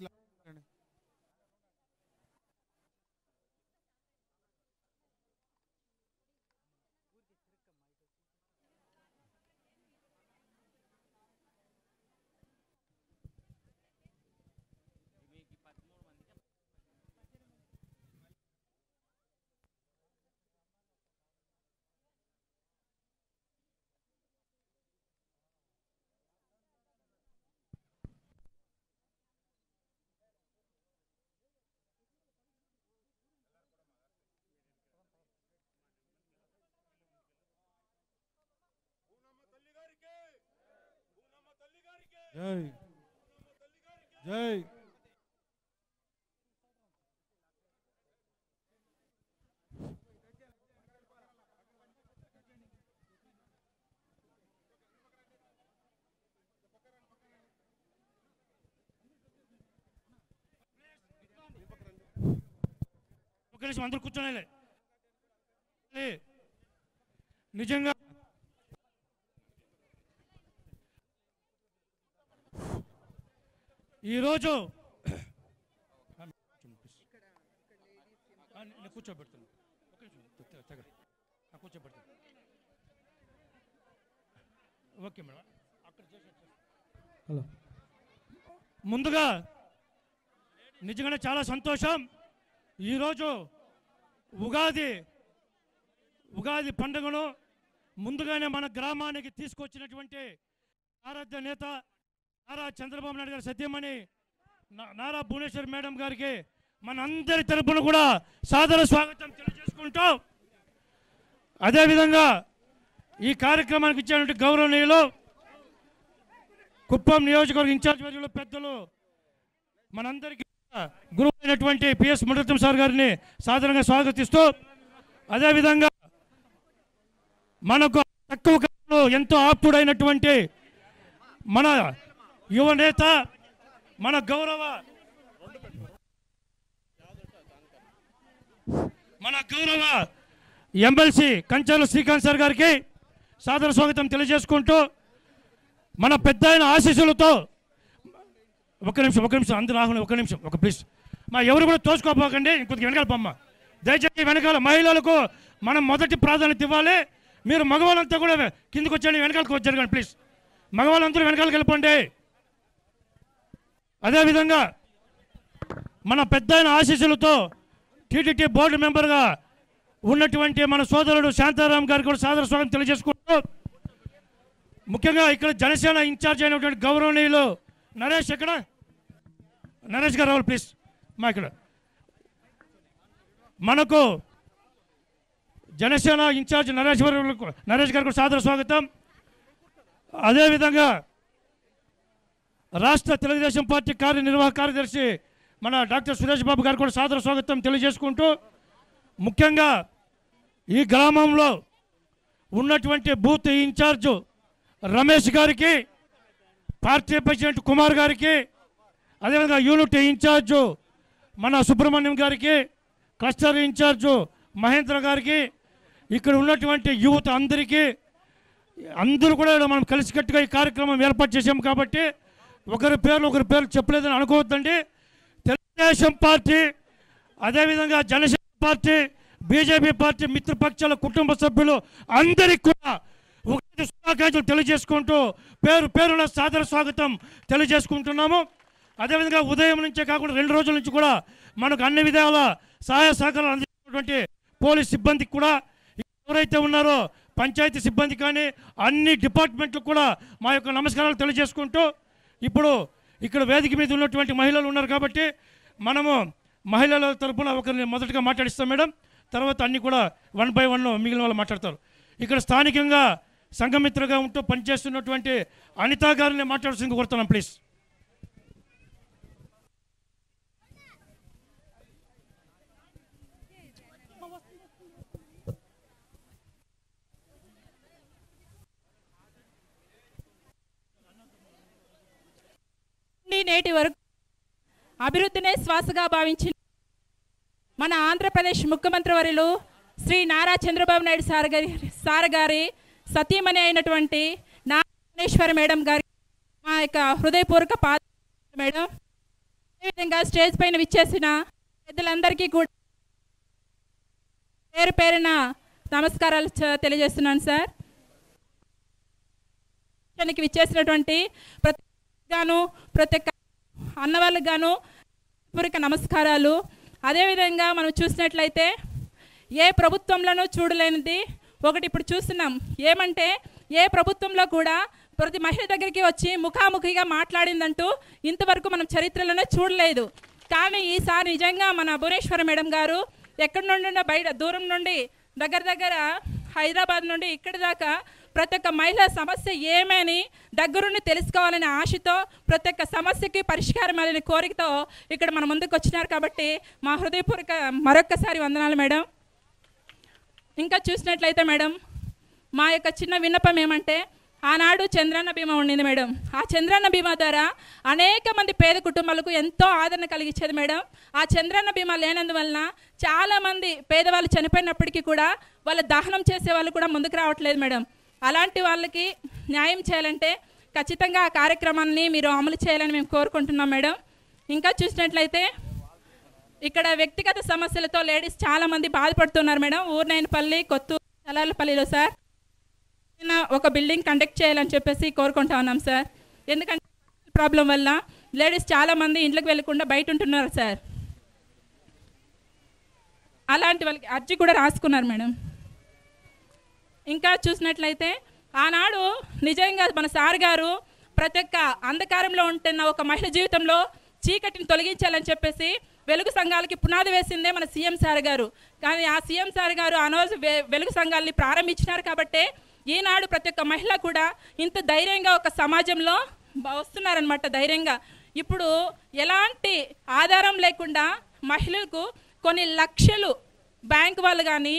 Speaker 14: జై జై
Speaker 15: ఒక నిమిషం అందరూ కూర్చోలే. నిజంగా ఈరోజు కూర్చోబెడుతున్నాను, కూర్చోబెడుతాను. Okay madam. హలో, ముందుగా నిజంగానే చాలా సంతోషం. ఈరోజు ఉగాది పండుగను ముందుగానే మన గ్రామానికి తీసుకొచ్చినటువంటి ఆరాధ్య నేత నారా చంద్రబాబు నాయుడు గారి సత్యమణి నారా భువనేశ్వర్ మేడం గారికి మన అందరి తరపున కూడా సాదర స్వాగతం తెలియజేసుకుంటూ, అదేవిధంగా ఈ కార్యక్రమానికి ఇచ్చినటువంటి గౌరవనీయులు కుప్పం నియోజకవర్గ ఇన్ఛార్జ్ వర్యులు పెద్దలు మనందరికీ గురువు అయినటువంటి పిఎస్ మురళీధర్ సార్ గారిని సాధారణంగా స్వాగతిస్తూ, అదేవిధంగా మనకు తక్కువ కాలంలో ఎంతో ఆప్తుడైనటువంటి మన యువ నేత మన గౌరవ ఎమ్మెల్సీ కంచర్ల శ్రీకాంత్ సార్ గారికి సాదర స్వాగతం తెలియజేసుకుంటూ, మన పెద్ద ఆయన ఆశీస్సులతో ఒక నిమిషం అందరూ రాహుల్ ఒక నిమిషం ప్లీజ్ మా ఎవరు కూడా తోసుకోపోకండి, ఇంకొద్దిగా వెనకాల బొమ్మ దయచేసి వెనకాల మహిళలకు మనం మొదటి ప్రాధాన్యత ఇవ్వాలి. మీరు మగవాళ్ళంతా కూడా కిందకు వచ్చండి, వెనకాలకు జరగండి ప్లీజ్. మగవాళ్ళందరూ వెనకాలకు వెళ్ళిపోండి. అదేవిధంగా మన పెద్ద ఆయన ఆశీస్సులతో టీటీడీ బోర్డు మెంబర్గా ఉన్నటువంటి మన సోదరుడు శాంతారాం గారికి కూడా సాదర స్వాగతం తెలియజేసుకుంటూ, ముఖ్యంగా ఇక్కడ జనసేన ఇన్ఛార్జ్ అయినటువంటి గౌరవనీయులు నరేష్ గారు రావాలి ప్లీజ్. మా ఇక్కడ మనకు జనసేన ఇన్ఛార్జ్ నరేష్ గారికి సాదర స్వాగతం. అదేవిధంగా రాష్ట్ర తెలుగుదేశం పార్టీ కార్యనిర్వాహక కార్యదర్శి మన డాక్టర్ సురేష్ బాబు గారు కూడా సాదర స్వాగతం తెలియజేసుకుంటూ, ముఖ్యంగా ఈ గ్రామంలో ఉన్నటువంటి బూత్ ఇన్ఛార్జు రమేష్ గారికి, పార్టీ ప్రెసిడెంట్ కుమార్ గారికి, అదేవిధంగా యూనిట్ ఇన్ఛార్జు మన సుబ్రహ్మణ్యం గారికి, క్లస్టర్ ఇన్ఛార్జు మహేంద్ర గారికి, ఇక్కడ ఉన్నటువంటి యువత అందరికీ, అందరూ కూడా మనం కలిసికట్టుగా ఈ కార్యక్రమం ఏర్పాటు చేసాం కాబట్టి ఒకరి పేర్లు చెప్పలేదని అనుకోవద్దండి. తెలుగుదేశం పార్టీ, అదేవిధంగా జనసేన పార్టీ, బీజేపీ పార్టీ మిత్రపక్షాల కుటుంబ సభ్యులు అందరికీ కూడా ఒకటి శుభాకాంక్షలు తెలియజేసుకుంటూ పేరున సాదర స్వాగతం తెలియజేసుకుంటున్నాము. అదేవిధంగా ఉదయం నుంచే కాకుండా 2 రోజుల నుంచి కూడా మనకు అన్ని విధాల సహాయ సహకారాలు అందించినటువంటి పోలీస్ సిబ్బందికి కూడా, ఎవరైతే ఉన్నారో పంచాయతీ సిబ్బంది కానీ అన్ని డిపార్ట్మెంట్లకు కూడా మా యొక్క నమస్కారాలు తెలియజేసుకుంటూ, ఇప్పుడు ఇక్కడ వేదిక మీద ఉన్నటువంటి మహిళలు ఉన్నారు కాబట్టి మనము మహిళల తరఫున ఒకరిని మొదటగా మాట్లాడిస్తాం మేడం. తర్వాత అన్నీ కూడా 1 by 1 మిగిలిన వాళ్ళు మాట్లాడతారు. ఇక్కడ స్థానికంగా సంఘమిత్రగా ఉంటూ పనిచేస్తున్నటువంటి అనితా గారిని మాట్లాడాల్సింది కోరుతున్నాం ప్లీజ్.
Speaker 16: నేటి వరకు అభివృద్ధినే శ్వాసగా భావించిన మన ఆంధ్రప్రదేశ్ ముఖ్యమంత్రి వర్యులు శ్రీ నారా చంద్రబాబు నాయుడు సార్ గారి సతీమణి అయినటువంటి నాగేశ్వర మేడం గారి మా యొక్క హృదయపూర్వక మేడం. అదేవిధంగా స్టేజ్ పైన విచ్చేసిన పెద్దలందరికీ కూడా పేరున నమస్కారాలు తెలియజేస్తున్నాను సార్. విచ్చేసినటువంటి ప్రతి ఒక్క అన్నవాళ్ళకు గాను పూర్వక నమస్కారాలు. అదేవిధంగా మనం చూసినట్లయితే ఏ ప్రభుత్వంలోనూ చూడలేనిది ఒకటి ఇప్పుడు చూస్తున్నాం. ఏమంటే ఏ ప్రభుత్వంలో కూడా ప్రతి మహిళ దగ్గరికి వచ్చి ముఖాముఖిగా మాట్లాడిందంటూ ఇంతవరకు మనం చరిత్రలోనే చూడలేదు. కానీ ఈసారి నిజంగా మన భువనేశ్వర మేడం గారు ఎక్కడి నుండి బయట దూరం నుండి దగ్గర హైదరాబాద్ నుండి ఇక్కడి దాకా ప్రతి ఒక్క మహిళ సమస్య ఏమని దగ్గరుండి తెలుసుకోవాలనే ఆశతో ప్రతి ఒక్క సమస్యకి పరిష్కారం అనే కోరికతో ఇక్కడ మన ముందుకు వచ్చినారు కాబట్టి మా హృదయపూర్వక మరొక్కసారి వందనాలు మేడం. ఇంకా చూసినట్లయితే మేడం మా యొక్క చిన్న విన్నపం ఏమంటే ఆనాడు చంద్రన్న బీమా ఉండింది మేడం. ఆ చంద్రన్న బీమా ద్వారా అనేక మంది పేద కుటుంబాలకు ఎంతో ఆదరణ కలిగించేది మేడం. ఆ చంద్రన్న బీమా లేనందువలన చాలామంది పేదవాళ్ళు చనిపోయినప్పటికీ కూడా వాళ్ళ దహనం చేసే వాళ్ళు కూడా ముందుకు రావట్లేదు మేడం. అలాంటి వాళ్ళకి న్యాయం చేయాలంటే ఖచ్చితంగా ఆ కార్యక్రమాన్ని మీరు అమలు చేయాలని మేము కోరుకుంటున్నాం మేడం. ఇంకా చూసినట్లయితే ఇక్కడ వ్యక్తిగత సమస్యలతో లేడీస్ చాలామంది బాధపడుతున్నారు మేడం. ఊర్నైనపల్లి, కొత్తూరు, చలాలపల్లిలో సార్ ఒక బిల్డింగ్ కండక్ట్ చేయాలని చెప్పేసి కోరుకుంటా ఉన్నాం సార్. ఎందుకంటే ప్రాబ్లం వల్ల లేడీస్ చాలామంది ఇంట్లోకి వెళ్ళకుండా బయట ఉంటున్నారు సార్. అలాంటి వాళ్ళకి అర్జీ కూడా రాసుకున్నారు మేడం. ఇంకా చూసినట్లయితే ఆనాడు నిజంగా మన సార్ గారు ప్రతి ఒక్క అంధకారంలో ఉంటున్న ఒక మహిళ జీవితంలో చీకటిని తొలగించాలని చెప్పేసి వెలుగు సంఘాలకి పునాది వేసిందే మన సీఎం సార్ గారు. కానీ ఆ సీఎం సార్ గారు ఆ రోజు వెలుగు సంఘాలని ప్రారంభించినారు కాబట్టి ఈనాడు ప్రతి ఒక్క మహిళ కూడా ఇంత ధైర్యంగా ఒక సమాజంలో వస్తున్నారనమాట. ధైర్యంగా ఇప్పుడు ఎలాంటి ఆధారం లేకుండా మహిళలకు కొన్ని లక్షలు బ్యాంకు వాళ్ళు కానీ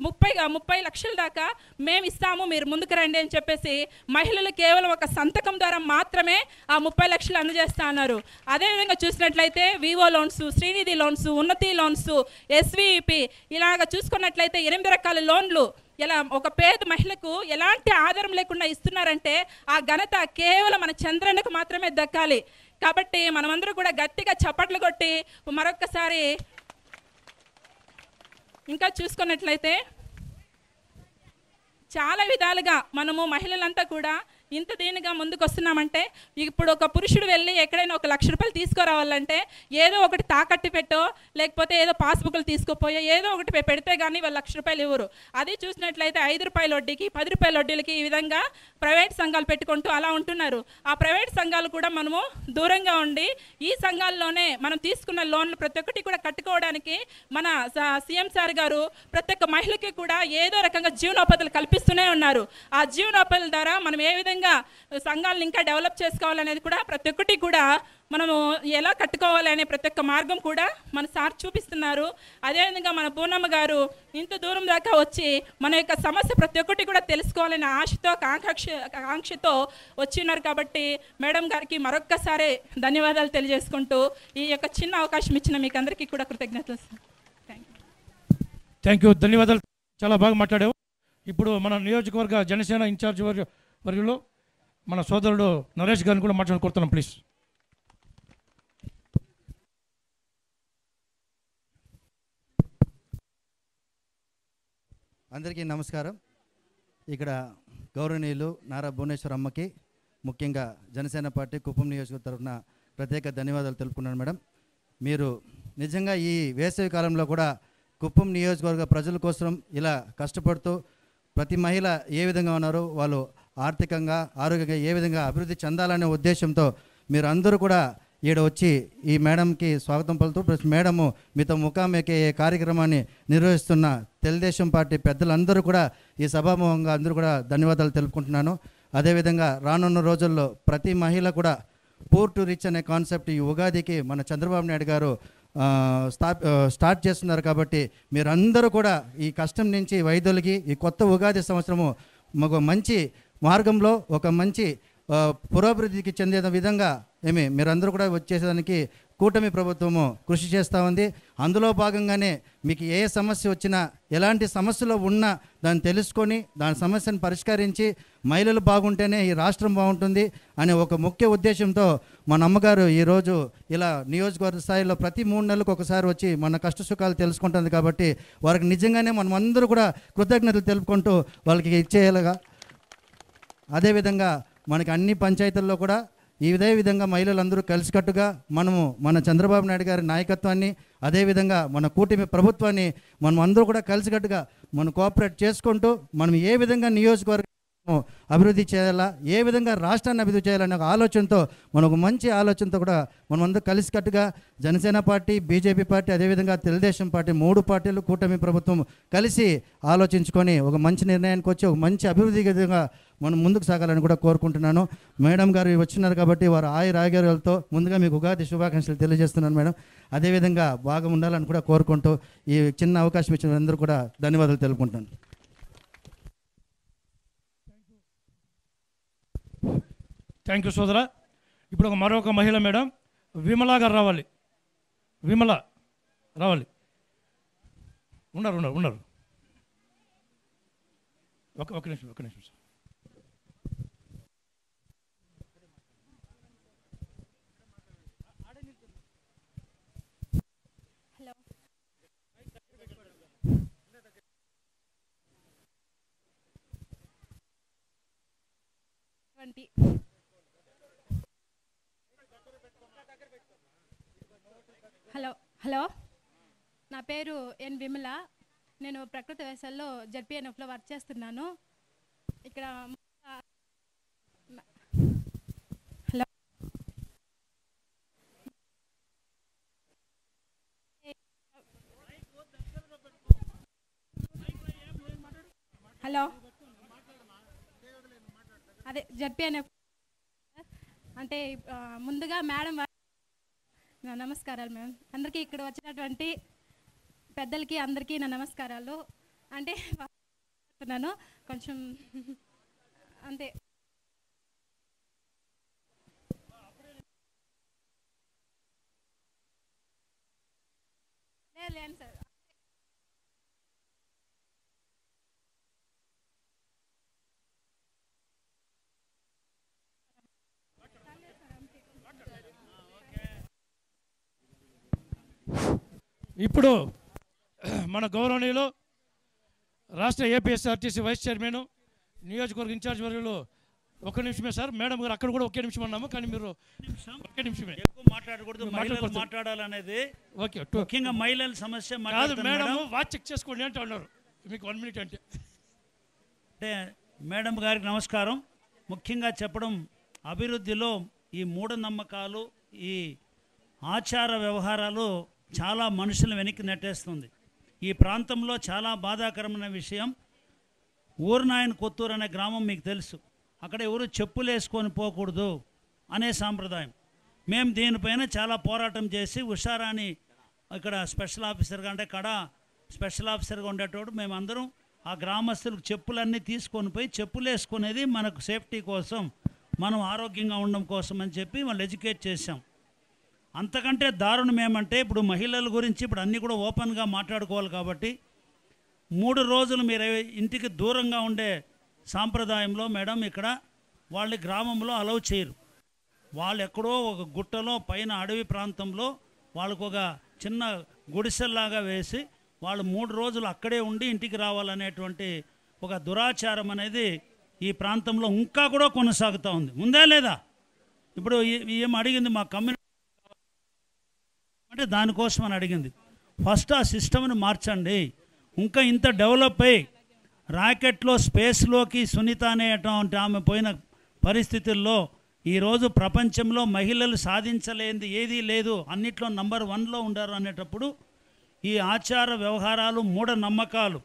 Speaker 16: 30 లక్షల దాకా మేము ఇస్తాము, మీరు ముందుకు రండి అని చెప్పేసి మహిళలు కేవలం ఒక సంతకం ద్వారా మాత్రమే ఆ 30 లక్షలు అందజేస్తా అన్నారు. అదేవిధంగా చూసినట్లయితే వివో లోన్స్, శ్రీనిధి లోన్స్, ఉన్నతి లోన్స్, ఎస్విపి ఇలాగ చూసుకున్నట్లయితే 8 రకాల లోన్లు ఇలా ఒక పేద మహిళకు ఎలాంటి ఆధారం లేకుండా ఇస్తున్నారంటే ఆ ఘనత కేవలం మన చంద్రన్నకు మాత్రమే దక్కాలి. కాబట్టి మనమందరూ కూడా గట్టిగా చప్పట్లు కొట్టి మరొక్కసారి ఇంకా చూసుకున్నట్లయితే చాలా విధాలుగా మనము మహిళలంతా కూడా ఇంత దీనిగా ముందుకు వస్తున్నామంటే, ఇప్పుడు ఒక పురుషుడు వెళ్ళి ఎక్కడైనా 1 లక్ష రూపాయలు తీసుకురావాలంటే ఏదో ఒకటి తాకట్టు పెట్టో లేకపోతే ఏదో పాస్బుక్లు తీసుకుపోయో ఏదో ఒకటి పెడితే కానీ వాళ్ళు 1 లక్ష రూపాయలు ఇవ్వరు. అది చూసినట్లయితే 5 రూపాయల వడ్డీకి 10 రూపాయల వడ్డీలకి ఈ విధంగా ప్రైవేట్ సంఘాలు పెట్టుకుంటూ అలా ఉంటున్నారు. ఆ ప్రైవేట్ సంఘాలు కూడా మనము దూరంగా ఉండి ఈ సంఘాల్లోనే మనం తీసుకున్న లోన్లు ప్రతి ఒక్కటి కూడా కట్టుకోవడానికి మన సీఎం సార్ గారు ప్రతి ఒక్క మహిళకి కూడా ఏదో రకంగా జీవనోపాధులు కల్పిస్తూనే ఉన్నారు. ఆ జీవనోపాధుల ద్వారా మనం ఏ విధంగా సంఘాలను ఇంకా డెవలప్ చేసుకోవాలనేది కూడా ప్రతి ఒక్కటి కూడా మనము ఎలా కట్టుకోవాలి అనే ప్రతి ఒక్క మార్గం కూడా మన సార్ చూపిస్తున్నారు. అదేవిధంగా మన పూర్ణమ్మ గారు ఇంత దూరం దాకా వచ్చి మన యొక్క సమస్య ప్రతి ఒక్కటి కూడా తెలుసుకోవాలనే ఆశతో ఆకాంక్షతో వచ్చిన్నారు. కాబట్టి మేడం గారికి మరొక్కసారి ధన్యవాదాలు తెలియజేసుకుంటూ ఈ యొక్క చిన్న అవకాశం ఇచ్చిన మీకు అందరికీ కూడా కృతజ్ఞతలు.
Speaker 15: థ్యాంక్ యూ, ధన్యవాదాలు. చాలా బాగా మాట్లాడావు. ఇప్పుడు మన నియోజకవర్గ జనసేన ఇన్ఛార్జ్ వర్గంలో మన సోదరుడు నరేష్ గారిని కూడా మాట్లాడి కోరుతున్నాం, ప్లీజ్.
Speaker 17: అందరికీ నమస్కారం. ఇక్కడ గౌరవనీయులు నారా భువనేశ్వర్ అమ్మకి ముఖ్యంగా జనసేన పార్టీ కుప్పం నియోజకవర్గం తరఫున ప్రత్యేక ధన్యవాదాలు తెలుపుకున్నాను. మేడం, మీరు నిజంగా ఈ వేసవి కాలంలో కూడా కుప్పం నియోజకవర్గ ప్రజల కోసం ఇలా కష్టపడుతూ ప్రతి మహిళ ఏ విధంగా ఉన్నారో వాళ్ళు ఆర్థికంగా ఆరోగ్యంగా ఏ విధంగా అభివృద్ధి చెందాలనే ఉద్దేశంతో మీరు అందరూ కూడా ఈడ వచ్చి ఈ మేడంకి స్వాగతం పలుతూ ప్లస్ మేడము మీతో ముఖాముఖి కార్యక్రమాన్ని నిర్వహిస్తున్న తెలుగుదేశం పార్టీ పెద్దలందరూ కూడా ఈ సభాముఖంగా అందరూ కూడా ధన్యవాదాలు తెలుపుకుంటున్నాను. అదేవిధంగా రానున్న రోజుల్లో ప్రతి మహిళ కూడా పూర్ టు రిచ్ అనే కాన్సెప్ట్ ఈ ఉగాదికి మన చంద్రబాబు నాయుడు గారు స్టార్ట్ చేస్తున్నారు. కాబట్టి మీరందరూ కూడా ఈ కష్టం నుంచి వైదొలిగి ఈ కొత్త ఉగాది సంవత్సరము ఒక మంచి మార్గంలో ఒక మంచి పురోభివృద్ధికి చెందే విధంగా మీరందరూ కూడా వచ్చేదానికి కూటమి ప్రభుత్వము కృషి చేస్తూ ఉంది. అందులో భాగంగానే మీకు ఏ సమస్య వచ్చినా ఎలాంటి సమస్యలు ఉన్నా దాన్ని తెలుసుకొని దాని సమస్యను పరిష్కరించి మహిళలు బాగుంటేనే ఈ రాష్ట్రం బాగుంటుంది అనే ఒక ముఖ్య ఉద్దేశంతో మన అమ్మగారు ఈరోజు ఇలా నియోజకవర్గ స్థాయిలో ప్రతి 3 నెలలకు ఒకసారి వచ్చి మన కష్ట సుఖాలు తెలుసుకుంటుంది. కాబట్టి వారికి నిజంగానే మనం అందరూ కూడా కృతజ్ఞతలు తెలుపుకుంటూ వాళ్ళకి ఇచ్చేయాలిగా. అదేవిధంగా మనకి అన్ని పంచాయతీల్లో కూడా ఇదే విధంగా మహిళలందరూ కలిసికట్టుగా మనము మన చంద్రబాబు నాయుడు గారి నాయకత్వాన్ని అదేవిధంగా మన కూటమి ప్రభుత్వాన్ని మనం అందరూ కూడా కలిసికట్టుగా మనం కోఆపరేట్ చేసుకుంటూ మనం ఏ విధంగా నియోజకవర్గం అభివృద్ధి చేయాలా ఏ విధంగా రాష్ట్రాన్ని అభివృద్ధి చేయాలనే ఒక ఆలోచనతో మనం ఒక మంచి ఆలోచనతో కూడా మనం అందరూ కలిసికట్టుగా జనసేన పార్టీ బీజేపీ పార్టీ అదేవిధంగా తెలుగుదేశం పార్టీ 3 పార్టీలు కూటమి ప్రభుత్వం కలిసి ఆలోచించుకొని ఒక మంచి నిర్ణయానికి వచ్చి ఒక మంచి అభివృద్ధి విధంగా మనం ముందుకు సాగాలని కూడా కోరుకుంటున్నాను. మేడం గారు వచ్చినారు కాబట్టి వారు ఆయురారోగ్యాలతో ముందుగా మీకు ఉగాది శుభాకాంక్షలు తెలియజేస్తున్నాను మేడం. అదేవిధంగా బాగా ఉండాలని కూడా కోరుకుంటూ ఈ చిన్న అవకాశం ఇచ్చిన అందరూ కూడా ధన్యవాదాలు తెలుపుకుంటాను.
Speaker 15: థ్యాంక్ యూ సోదరా. ఇప్పుడు మరొక మహిళ మేడం విమలా గారు రావాలి. విమల రావాలి. ఉన్నారు ఒక నిమిషం.
Speaker 18: హలో, నా పేరు ఎన్ విమల. నేను ప్రకృతి వ్యవసాయంలో జడ్పీఎన్ఎఫ్లో వర్క్ చేస్తున్నాను. ఇక్కడ హలో అదే జడ్పీఎన్ఎఫ్ అంటే ముందుగా మేడం నా నమస్కారాలు మ్యామ్. అందరికీ ఇక్కడ వచ్చినటువంటి పెద్దలకి అందరికీ నా నమస్కారాలు. అంటే చెప్తున్నాను కొంచెం అంతే. లేదు సార్.
Speaker 15: ఇప్పుడు మన గౌరవనీయులు రాష్ట్ర ఏపీఎస్ఆర్టీసీ వైస్ చైర్మన్ నియోజకవర్గ ఇన్ఛార్జ్ వర్యులు ఒక నిమిషమే సార్, మేడం గారు అక్కడ కూడా ఒకే నిమిషం అన్నాము, కానీ మీరు ఒకే నిమిషమే.
Speaker 19: ఎక్కువ మాట్లాడకూడదు, మహిళలు మాట్లాడాలనేది
Speaker 15: ఓకే.
Speaker 19: ముఖ్యంగా మహిళల సమస్య
Speaker 15: కాదు మేడం, వాచ్ చెక్ చేసుకోండి అంటే అన్నారు, మీకు 1 మినిట్ అంటే.
Speaker 19: మేడం గారికి నమస్కారం. ముఖ్యంగా చెప్పడం, అభివృద్ధిలో ఈ మూఢనమ్మకాలు, ఈ ఆచార వ్యవహారాలు చాలా మనుషులను వెనక్కి నెట్టేస్తుంది. ఈ ప్రాంతంలో చాలా బాధాకరమైన విషయం, ఊరనాయన కొత్తూరు అనే గ్రామం మీకు తెలుసు. అక్కడ ఎవరు చెప్పులు వేసుకొని పోకూడదు అనే సాంప్రదాయం. మేము దీనిపైన చాలా పోరాటం చేసి ఉషారాని ఇక్కడ స్పెషల్ ఆఫీసర్గా, అంటే కడ స్పెషల్ ఆఫీసర్గా ఉండేటోడు, మేమందరం ఆ గ్రామస్తులకు చెప్పులన్నీ తీసుకొని పోయి చెప్పులు వేసుకునేది మనకు సేఫ్టీ కోసం, మనం ఆరోగ్యంగా ఉండడం కోసం అని చెప్పి వాళ్ళు ఎడ్యుకేట్ చేశాం. అంతకంటే దారుణం ఏమంటే, ఇప్పుడు మహిళల గురించి ఇప్పుడు అన్నీ కూడా ఓపెన్గా మాట్లాడుకోవాలి కాబట్టి 3 రోజులు మీరు ఇంటికి దూరంగా ఉండే సాంప్రదాయంలో మేడం ఇక్కడ వాళ్ళ గ్రామంలో అలౌ చేయరు. వాళ్ళు ఎక్కడో ఒక గుట్టలో పైన అడవి ప్రాంతంలో వాళ్ళకు ఒక చిన్న గుడిసెల్లాగా వేసి వాళ్ళు 3 రోజులు అక్కడే ఉండి ఇంటికి రావాలనేటువంటి ఒక దురాచారం అనేది ఈ ప్రాంతంలో ఇంకా కూడా కొనసాగుతూ ఉంది. ఉందా లేదా? ఇప్పుడు ఏం అడిగింది మా కమ్యూనిటీ అంటే దానికోసం అని అడిగింది. ఫస్ట్ ఆ సిస్టమ్ని మార్చండి. ఇంకా ఇంత డెవలప్ అయ్యి రాకెట్లో స్పేస్లోకి సునీత అనేటువంటి ఆమె పోయిన పరిస్థితుల్లో ఈరోజు ప్రపంచంలో మహిళలు సాధించలేనిది ఏదీ లేదు, అన్నిట్లో నంబర్ 1లో ఉండారు అనేటప్పుడు ఈ ఆచార వ్యవహారాలు, మూఢనమ్మకాలు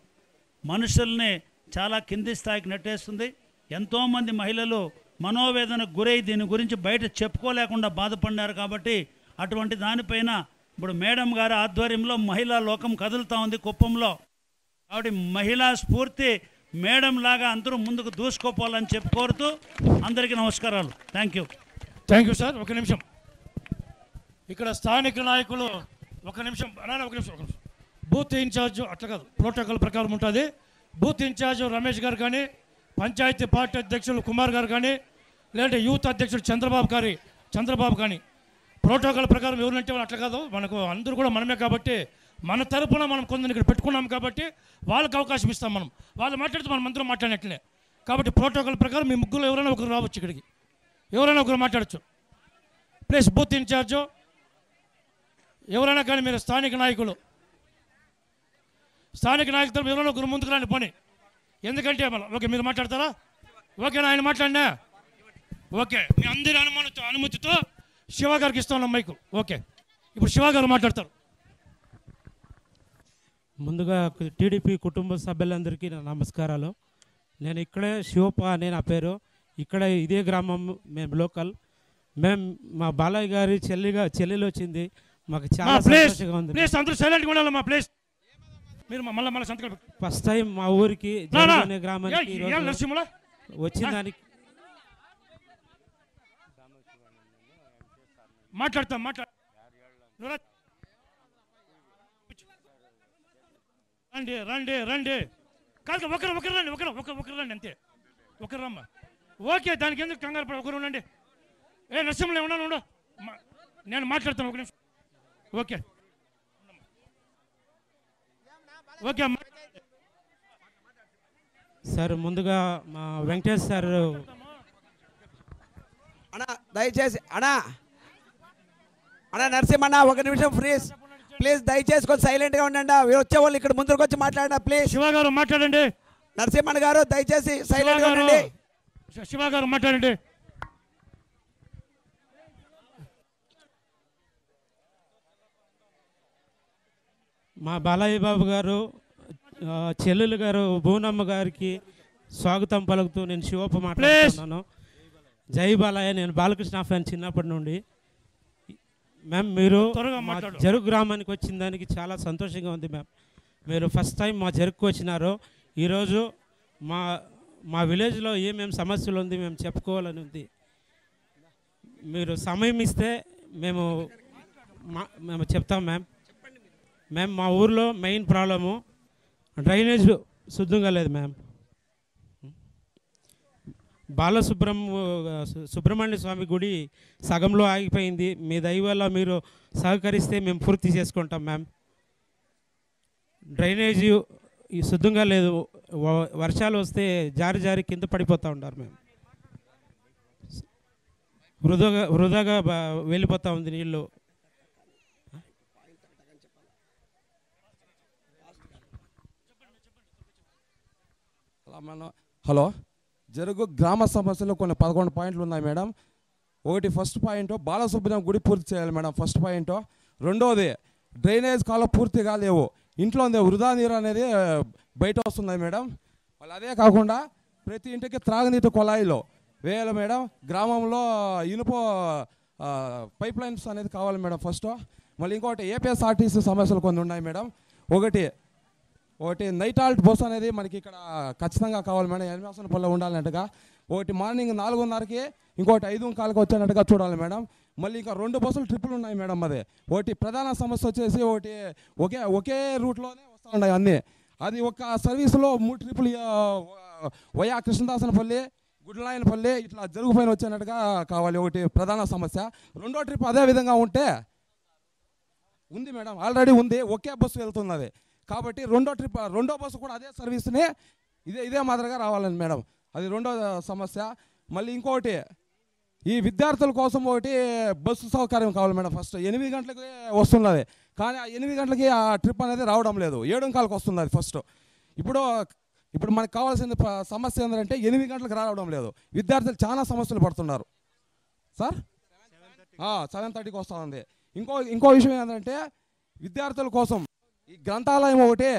Speaker 19: మనుషుల్ని చాలా కింది స్థాయికి నెట్టేస్తుంది. ఎంతోమంది మహిళలు మనోవేదనకు గురై దీని గురించి బయట చెప్పుకోలేకుండా బాధపడినారు. కాబట్టి అటువంటి దానిపైన ఇప్పుడు మేడం గారి ఆధ్వర్యంలో మహిళా లోకం కదులుతూ ఉంది కుప్పంలో. కాబట్టి మహిళా స్ఫూర్తి మేడం లాగా అందరూ ముందుకు దూసుకోపోవాలని చెప్పి కోరుతూ అందరికీ నమస్కారాలు. Thank you.
Speaker 15: Thank you sir. ఒక నిమిషం, ఇక్కడ స్థానిక నాయకులు ఒక నిమిషం, ఒక నిమిషం. బూత్ ఇన్ఛార్జ్ అట్లా కాదు, ప్రోటోకాల్ ప్రకారం ఉంటుంది. బూత్ ఇన్ఛార్జ్ రమేష్ గారు కానీ, పంచాయతీ పార్టీ అధ్యక్షులు కుమార్ గారు కానీ, లేదంటే యూత్ అధ్యక్షుడు చంద్రబాబు కానీ ప్రోటోకాల్ ప్రకారం ఎవరంటే అట్లా కాదు. మనకు అందరూ కూడా మనమే కాబట్టి మన తరపున మనం కొందరు ఇక్కడ పెట్టుకున్నాం కాబట్టి వాళ్ళకి అవకాశం ఇస్తాం. వాళ్ళు మాట్లాడితే మనం అందరం మాట్లాడినట్లే. కాబట్టి ప్రోటోకాల్ ప్రకారం మీ ముగ్గురు ఎవరైనా ఒకరు రావచ్చు, ఇక్కడికి ఎవరైనా ఒకరు మాట్లాడచ్చు. ప్లస్ బూత్ ఇన్ఛార్జు ఎవరైనా కానీ, మీరు స్థానిక నాయకులు ఎవరైనా ఒకరు ముందుకు రాని పోనీ. ఎందుకంటే ఓకే మీరు మాట్లాడతారా? ఓకేనా? ఆయన మాట్లాడినా ఓకే. మీ అందరి అనుమతితో శివ గారికి ఇస్తాను మైకు. ఓకే, ఇప్పుడు శివ గారు మాట్లాడతారు.
Speaker 8: ముందుగా టీడీపీ కుటుంబ సభ్యులందరికీ నా నమస్కారాలు. నేను ఇక్కడే శివప్ప అనే నా పేరు. ఇక్కడ ఇదే గ్రామం, మేము లోకల్. మేము మా బాలయ్య గారి చెల్లెలు వచ్చింది, మాకు చాలా సంతోషంగా ఉంది.
Speaker 15: ప్లీజ్ అందరూ సైలెంట్గా ఉండాలి మా ప్లీజ్. మీరు మళ్ళీ సంతకం.
Speaker 8: ఫస్ట్ టైం మా ఊరికి అనే గ్రామానికి వచ్చిన దానికి
Speaker 15: మాట్లాడతాం. రండి కాదు, ఒకరు రండి అంతే. ఒకరు రమ్మ. ఓకే, దానికి ఎందుకు కంగారు పడ, ఒకరు ఉండండి. నరసింహలో ఉండు, నేను మాట్లాడతాను ఒక నిమిషం. Okay
Speaker 8: sir. ముందుగా మా వెంకటేష్ సార్
Speaker 12: దయచేసి నరసింహన్న ఒక నిమిషం ప్లీజ్ దయచేసి కొంచెం సైలెంట్గా ఉండండి. వచ్చే వాళ్ళు ఇక్కడ ముందుకు వచ్చి మాట్లాడండి ప్లీజ్.
Speaker 15: శివ గారు మాట్లాడండి.
Speaker 12: నరసింహన్ గారు దయచేసి సైలెంట్గా ఉండండి.
Speaker 15: శివ గారు మాట్లాడండి.
Speaker 8: మా బాలయ్య బాబు గారు చెల్లెలు గారు భూనమ్మ గారికి స్వాగతం పలుకుతూ నేను శివప్ప మాట్లాడుతున్నాను. జై బాలయ్య. నేను బాలకృష్ణ ఫ్యాన్ చిన్నప్పటి నుండి. మ్యామ్, మీరు జరుగు గ్రామానికి వచ్చిన దానికి చాలా సంతోషంగా ఉంది మ్యామ్. మీరు ఫస్ట్ టైం మా జరుగుకు వచ్చినారు. ఈరోజు మా విలేజ్లో ఏమేమి సమస్యలు ఉంది మేము చెప్పుకోవాలని ఉంది. మీరు సమయం ఇస్తే మేము చెప్తాం మ్యామ్. మా ఊర్లో మెయిన్ ప్రాబ్లము డ్రైనేజ్ శుద్ధంగా లేదు మ్యామ్. సుబ్రహ్మణ్య స్వామి గుడి సగంలో ఆగిపోయింది. మీ దయ వల్ల మీరు సహకరిస్తే మేము పూర్తి చేసుకుంటాం మ్యామ్. డ్రైనేజీ శుద్ధంగా లేదు, వర్షాలు వస్తే జారి కింద పడిపోతూ ఉంటారు మ్యామ్. వృధాగా వెళ్ళిపోతూ ఉంది నీళ్ళు.
Speaker 20: హలో, జరుగు గ్రామ సమస్యలు కొన్ని 11 పాయింట్లు ఉన్నాయి మేడం. ఒకటి ఫస్ట్ పాయింట్ బాలసుబ్రహ్మణ్యం గుడి పూర్తి చేయాలి మేడం, ఫస్ట్ పాయింట్. రెండోది డ్రైనేజ్ కాలం పూర్తిగా లేవు, ఇంట్లో ఉంది వృధా నీరు అనేది బయట వస్తున్నాయి మేడం. మళ్ళీ అదే కాకుండా ప్రతి ఇంటికి త్రాగునీటి కొలాయిలో వేయాలి మేడం. గ్రామంలో ఇనుప పైప్ లైన్స్ అనేది కావాలి మేడం ఫస్ట్. మళ్ళీ ఇంకోటి ఏపీఎస్ఆర్టీసీ సమస్యలు కొన్ని ఉన్నాయి మేడం. ఒకటి నైట్ హాల్ట్ బస్సు అనేది మనకి ఇక్కడ ఖచ్చితంగా కావాలి మేడం, ఎనిమిది పనులు ఉండాలన్నట్టుగా. ఒకటి మార్నింగ్ 4:30కి, ఇంకోటి 5:15కి వచ్చేటట్టుగా చూడాలి మేడం. మళ్ళీ ఇంకా 2 బస్సులు ట్రిప్పులు ఉన్నాయి మేడం. అది ఒకటి ప్రధాన సమస్య వచ్చేసి ఒకటి ఒకే రూట్లోనే వస్తూ ఉన్నాయి అన్నీ. అది ఒక సర్వీసులో 3 ట్రిప్పులు వయా కృష్ణదాసనపల్లి, గుడ్లాయనపల్లి ఇట్లా జరుగుపైన వచ్చేటట్టుగా కావాలి, ఒకటి ప్రధాన సమస్య. రెండో ట్రిప్ అదే విధంగా ఉంటే ఉంది మేడం, ఆల్రెడీ ఉంది, ఒకే బస్సు వెళ్తున్నది కాబట్టి రెండో బస్సు కూడా అదే సర్వీస్ని ఇదే మాదిరిగా రావాలండి మేడం. అది రెండో సమస్య. మళ్ళీ ఇంకోటి ఈ విద్యార్థుల కోసం ఒకటి బస్సు సౌకర్యం కావాలి మేడం. ఫస్ట్ 8 గంటలకి వస్తున్నది, కానీ ఆ 8 గంటలకి ఆ ట్రిప్ అనేది రావడం లేదు, 7:15కి వస్తుంది అది ఫస్ట్. ఇప్పుడు మనకు కావాల్సిన సమస్య ఏంటంటే 8 గంటలకు రావడం లేదు, విద్యార్థులు చాలా సమస్యలు పడుతున్నారు సార్. 7:30కి వస్తూ ఉంది. ఇంకో విషయం ఏంటంటే విద్యార్థుల కోసం ఈ గ్రంథాలయం ఒకటి,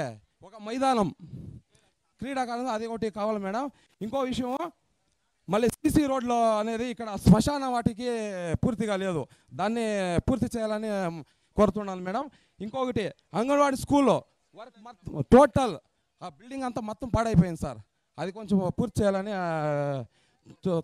Speaker 20: ఒక మైదానం క్రీడాకాలం అది ఒకటి కావాలి మేడం. ఇంకో విషయం మళ్ళీ సీసీ రోడ్లో అనేది ఇక్కడ శ్మశాన వాటికి పూర్తిగా లేదు, దాన్ని పూర్తి చేయాలని కోరుతున్నాను మేడం. ఇంకొకటి అంగన్వాడీ స్కూల్లో వర్క్ టోటల్ ఆ బిల్డింగ్ అంతా మొత్తం పాడైపోయింది సార్, అది కొంచెం పూర్తి చేయాలని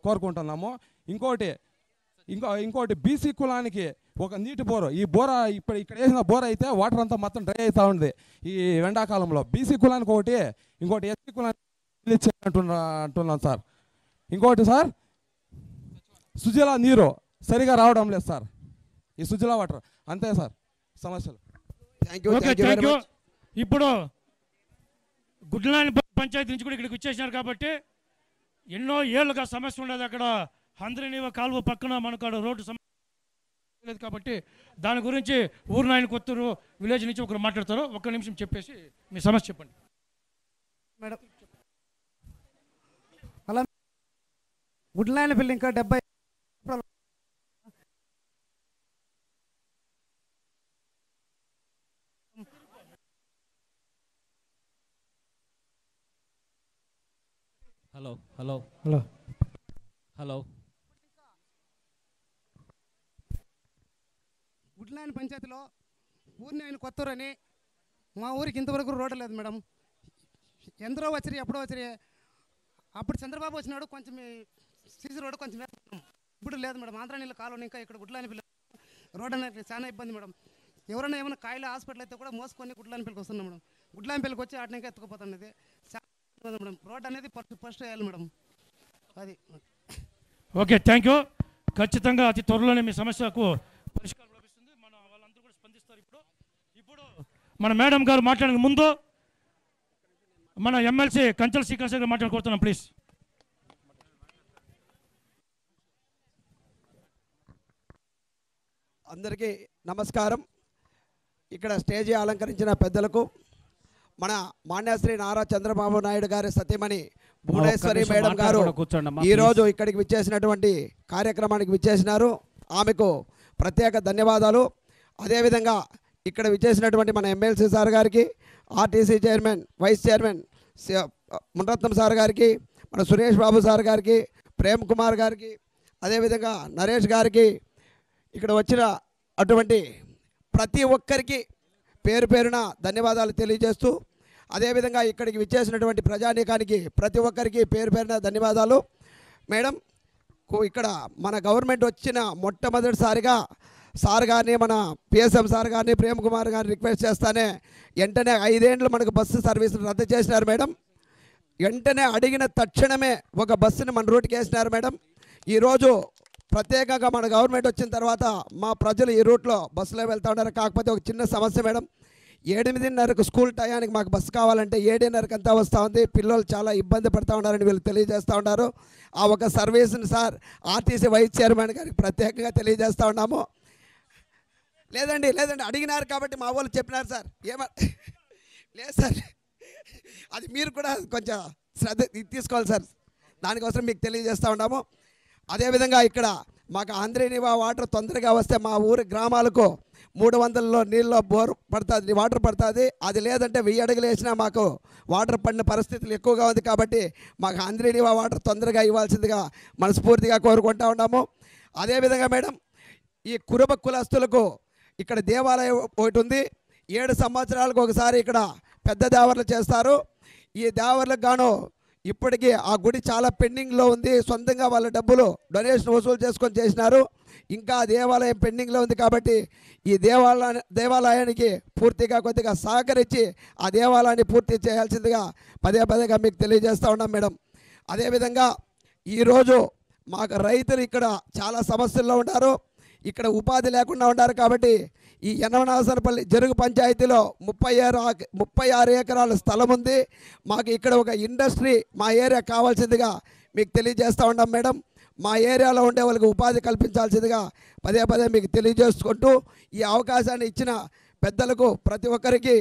Speaker 20: కోరుకుంటున్నాము. ఇంకోటి బీసీ కులానికి ఒక నీటి బోరు, ఈ బోర ఇక్కడ వేసిన బోర అయితే వాటర్ అంతా మొత్తం డ్రై అవుతూ ఉంది ఈ ఎండాకాలంలో. బీసీ కులానికి ఒకటి, ఇంకోటి ఎస్సీ కులానికి అంటున్నాను సార్. ఇంకోటి సార్ సుజల నీరు సరిగా రావడం లేదు సార్, ఈ సుజల వాటర్ అంతే సార్ సమస్యలు.
Speaker 15: ఇప్పుడు గుడ్లాని పంచాయతీ నుంచి కూడా ఇక్కడికి వచ్చేసినారు కాబట్టి ఎన్నో ఏళ్ళుగా సమస్య ఉండదు. అక్కడ హంద్రీనీవ కాలువ పక్కన మనకు రోడ్డు సమస్య లేదు కాబట్టి దాని గురించి ఊరు నాయన కొత్తూరు విలేజ్ నుంచి ఒకరు మాట్లాడతారు. 1 నిమిషం చెప్పేసి మీ సమస్య చెప్పండి
Speaker 21: మేడం. అలా గుడ్లాని బిల్లు ఇంకా 70
Speaker 22: హలో
Speaker 21: గుడ్లాని పంచాయతీలో ఊరిని ఆయన కొత్తూరని మా ఊరికి ఇంతవరకు రోడ్డు లేదు మేడం. ఎందరో వచ్చి ఎప్పుడో వచ్చి అప్పుడు చంద్రబాబు వచ్చినాడు, కొంచెం సీసీ రోడ్డు కొంచెం ఇప్పుడు లేదు మేడం. ఆంధ్ర నీళ్ళ కాలువని ఇంకా ఇక్కడ గుడ్లాని పిల్ల రోడ్డు అనేది చాలా ఇబ్బంది మేడం. ఎవరైనా ఏమైనా కాయలు హాస్పిటల్ అయితే కూడా మోసుకొని గుడ్లాని పిల్లకి వస్తున్నాం మేడం. గుడ్లాని పిల్లకి వచ్చి ఆటని ఇంకా ఎత్తుకుపోతున్నది చాలా మేడం. రోడ్డు అనేది ఫస్ట్ వేయాలి మేడం. అది
Speaker 15: ఓకే, థ్యాంక్ యూ. ఖచ్చితంగా అతి త్వరలోనే మీ సమస్యకు పరిష్కారం లభిస్తుంది. వాళ్ళందరూ కూడా స్పందిస్తారు. ఇప్పుడు మన మేడం గారు మాట్లాడే ముందు మన ఎమ్మెల్సీ కంచల శ్రీకాంత్ గారు మాట్లాడుకుంటున్నాం ప్లీజ్.
Speaker 12: అందరికీ నమస్కారం. ఇక్కడ స్టేజీ అలంకరించిన పెద్దలకు, మన మాన్యశ్రీ నారా చంద్రబాబు నాయుడు గారి సతీమణి భువనేశ్వరి మేడం గారు ఈరోజు ఇక్కడికి విచ్చేసినటువంటి కార్యక్రమానికి విచ్చేసినారు, ఆమెకు ప్రత్యేక ధన్యవాదాలు. అదేవిధంగా ఇక్కడ విచ్చేసినటువంటి మన ఎమ్మెల్సీ సార్ గారికి, RTC chairman, vice chairman Munaratnam sir గారికి, మన సురేష్ బాబు సార్ గారికి, ప్రేమ్ కుమార్ గారికి, అదేవిధంగా నరేష్ గారికి, ఇక్కడ వచ్చిన అటువంటి ప్రతి ఒక్కరికి పేరు పేరున ధన్యవాదాలు తెలియజేస్తూ, అదేవిధంగా ఇక్కడికి విచ్చేసినటువంటి ప్రజానీకానికి ప్రతి ఒక్కరికి పేరు పేరున ధన్యవాదాలు. మేడం, ఇక్కడ మన గవర్నమెంట్ వచ్చిన మొట్టమొదటిసారిగా సార్ గారిని, మన పిఎస్ఎం సార్ గారిని, ప్రేమ్ కుమార్ గారిని రిక్వెస్ట్ చేస్తానే వెంటనే 5 ఏళ్ళు మనకు బస్సు సర్వీసులు రద్దు చేసినారు మేడం. వెంటనే అడిగిన తక్షణమే ఒక బస్సుని మన రూట్కి వేసినారు మేడం. ఈరోజు ప్రత్యేకంగా మన గవర్నమెంట్ వచ్చిన తర్వాత మా ప్రజలు ఈ రూట్లో బస్సులో వెళ్తూ ఉన్నారు. కాకపోతే ఒక చిన్న సమస్య మేడం, 8:30కు స్కూల్ టయానికి మాకు బస్సు కావాలంటే 7:30కి అంతా వస్తూ ఉంది. పిల్లలు చాలా ఇబ్బంది పడుతూ ఉన్నారని వీళ్ళు తెలియజేస్తూ ఉన్నారు. ఆ ఒక సర్వీస్ని సార్ ఆర్టీసీ వైస్ చైర్మన్ గారికి ప్రత్యేకంగా తెలియజేస్తూ ఉన్నాము. లేదండి అడిగినారు కాబట్టి మా వాళ్ళు చెప్పినారు సార్. లేదు సార్, అది మీరు కూడా కొంచెం శ్రద్ధ తీసుకోవాలి సార్. దానికోసం మీకు తెలియజేస్తూ ఉన్నాము. అదేవిధంగా ఇక్కడ మాకు ఆంధ్రేనివా వాటర్ తొందరగా వస్తే మా ఊరి గ్రామాలకు 300లో నీళ్ళు బోర్ పడుతుంది, వాటర్ పడుతుంది. అది లేదంటే 1000 అడుగులు వేసినా మాకు వాటర్ పడిన పరిస్థితులు ఎక్కువగా ఉంది. కాబట్టి మాకు ఆంధ్రేనివా వాటర్ తొందరగా ఇవ్వాల్సిందిగా మనస్ఫూర్తిగా కోరుకుంటా ఉన్నాము. అదేవిధంగా మేడం, ఈ కురుబ కులస్తులకు ఇక్కడ దేవాలయం ఒకటి ఉంది. 7 సంవత్సరాలకు ఒకసారి ఇక్కడ పెద్ద దేవర్లు చేస్తారు. ఈ దేవర్లకు గాను ఇప్పటికీ ఆ గుడి చాలా పెండింగ్లో ఉంది. సొంతంగా వాళ్ళ డబ్బులు డొనేషన్ వసూలు చేసుకొని చేసినారు. ఇంకా దేవాలయం పెండింగ్లో ఉంది. కాబట్టి ఈ దేవాలయానికి పూర్తిగా కొద్దిగా సహకరించి ఆ దేవాలయాన్ని పూర్తి చేయాల్సిందిగా పదేగా మీకు తెలియజేస్తూ ఉన్నాం మేడం. అదేవిధంగా ఈరోజు మాకు రైతులు ఇక్కడ చాలా సమస్యల్లో ఉంటారు. ఇక్కడ ఉపాధి లేకుండా ఉన్నారు. కాబట్టి ఈ యనమనాసనపల్లి జరుగు పంచాయతీలో 36 ఎకరాల స్థలం ఉంది. మాకు ఇక్కడ ఒక ఇండస్ట్రీ మా ఏరియా కావాల్సిందిగా మీకు తెలియజేస్తూ ఉన్నాం మేడం. మా ఏరియాలో ఉండే వాళ్ళకి ఉపాధి కల్పించాల్సిందిగా పదే మీకు తెలియజేసుకుంటూ ఈ అవకాశాన్ని ఇచ్చిన పెద్దలకు ప్రతి ఒక్కరికి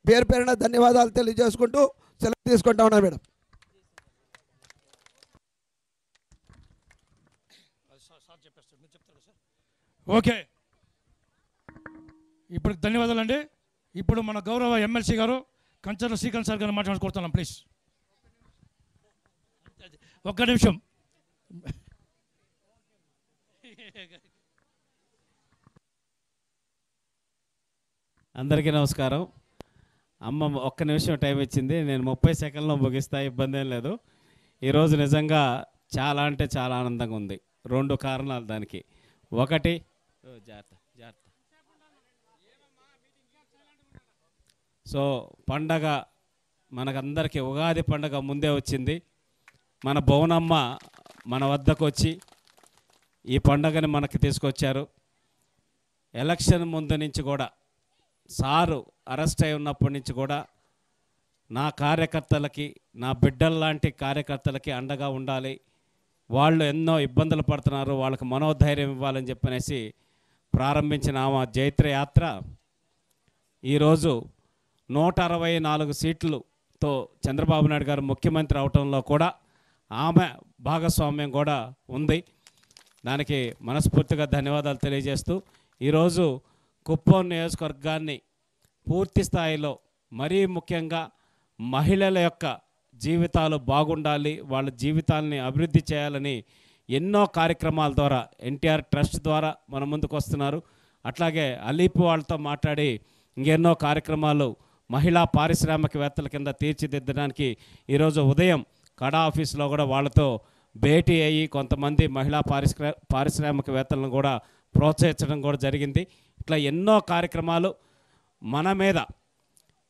Speaker 12: పేరు పేరున ధన్యవాదాలు తెలియజేసుకుంటూ సెలవు తీసుకుంటా ఉన్నాను మేడం.
Speaker 15: ఓకే, ఇప్పుడు ధన్యవాదాలండి. ఇప్పుడు మన గౌరవ ఎమ్మెల్సీ గారు కంచర్ల శ్రీకాంత్ సార్ గారిని మాట్లాడుకుంటున్నాం. ప్లీజ్ ఒక్క నిమిషం.
Speaker 1: అందరికీ నమస్కారం. అమ్మ ఒక్క నిమిషం టైం ఇచ్చింది, నేను 30 సెకండ్లో ముగిస్తా, ఇబ్బంది ఏం లేదు. ఈరోజు నిజంగా చాలా అంటే చాలా ఆనందంగా ఉంది. 2 కారణాలు దానికి. ఒకటి, సో పండగ మనకందరికీ ఉగాది పండగ ముందే వచ్చింది. మన బోనమ్మ మన వద్దకు వచ్చి ఈ పండగని మనకి తీసుకొచ్చారు. ఎలక్షన్ ముందు నుంచి కూడా సారు అరెస్ట్ అయి ఉన్నప్పటి నుంచి కూడా నా కార్యకర్తలకి, నా బిడ్డల్లాంటి కార్యకర్తలకి అండగా ఉండాలి, వాళ్ళు ఎన్నో ఇబ్బందులు పడుతున్నారు, వాళ్ళకి మనోధైర్యం ఇవ్వాలని చెప్పనేసి ప్రారంభించిన ఆమె జైత్రయాత్ర ఈరోజు 164 సీట్లతో చంద్రబాబు నాయుడు గారు ముఖ్యమంత్రి అవటంలో కూడా ఆమె భాగస్వామ్యం కూడా ఉంది. దానికి మనస్ఫూర్తిగా ధన్యవాదాలు తెలియజేస్తూ ఈరోజు కుప్పం నియోజకవర్గాన్ని పూర్తి స్థాయిలో, మరీ ముఖ్యంగా మహిళల యొక్క జీవితాలు బాగుండాలి, వాళ్ళ జీవితాలని అభివృద్ధి చేయాలని ఎన్నో కార్యక్రమాల ద్వారా ఎన్టీఆర్ ట్రస్ట్ ద్వారా మన ముందుకు వస్తున్నారు. అట్లాగే అలీపు వాళ్ళతో మాట్లాడి ఇంకెన్నో కార్యక్రమాలు మహిళా పారిశ్రామికవేత్తల కింద తీర్చిదిద్దడానికి ఈరోజు ఉదయం కడా ఆఫీస్లో కూడా వాళ్ళతో భేటీ అయ్యి కొంతమంది మహిళా పారిశ్రామికవేత్తలను కూడా ప్రోత్సహించడం కూడా జరిగింది. ఇట్లా ఎన్నో కార్యక్రమాలు మన మీద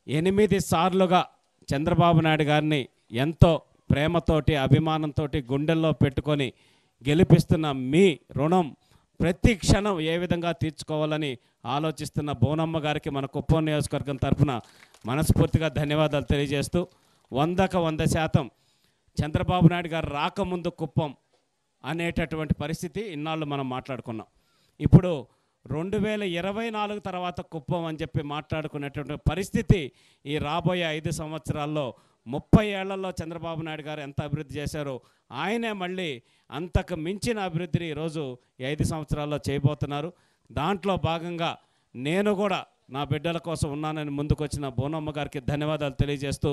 Speaker 1: 8 సార్లుగా చంద్రబాబు నాయుడు గారిని ఎంతో ప్రేమతోటి, అభిమానంతో గుండెల్లో పెట్టుకొని గెలిపిస్తున్న మీ రుణం ప్రతి క్షణం ఏ విధంగా తీర్చుకోవాలని ఆలోచిస్తున్న బోనమ్మ గారికి మన కుప్పం నియోజకవర్గం తరఫున మనస్ఫూర్తిగా ధన్యవాదాలు తెలియజేస్తూ 100% చంద్రబాబు నాయుడు గారు రాకముందు కుప్పం అనేటటువంటి పరిస్థితి ఇన్నాళ్ళు మనం మాట్లాడుకున్నాం. ఇప్పుడు 2024 తర్వాత కుప్పం అని చెప్పి మాట్లాడుకునేటువంటి పరిస్థితి ఈ రాబోయే 5 సంవత్సరాల్లో 30 ఏళ్లలో చంద్రబాబు నాయుడు గారు ఎంత అభివృద్ధి చేశారో ఆయనే మళ్ళీ అంతకు మించిన అభివృద్ధిని ఈరోజు 5 సంవత్సరాల్లో చేయబోతున్నారు. దాంట్లో భాగంగా నేను కూడా నా బిడ్డల కోసం ఉన్నానని ముందుకొచ్చిన బోనమ్మ గారికి ధన్యవాదాలు తెలియజేస్తూ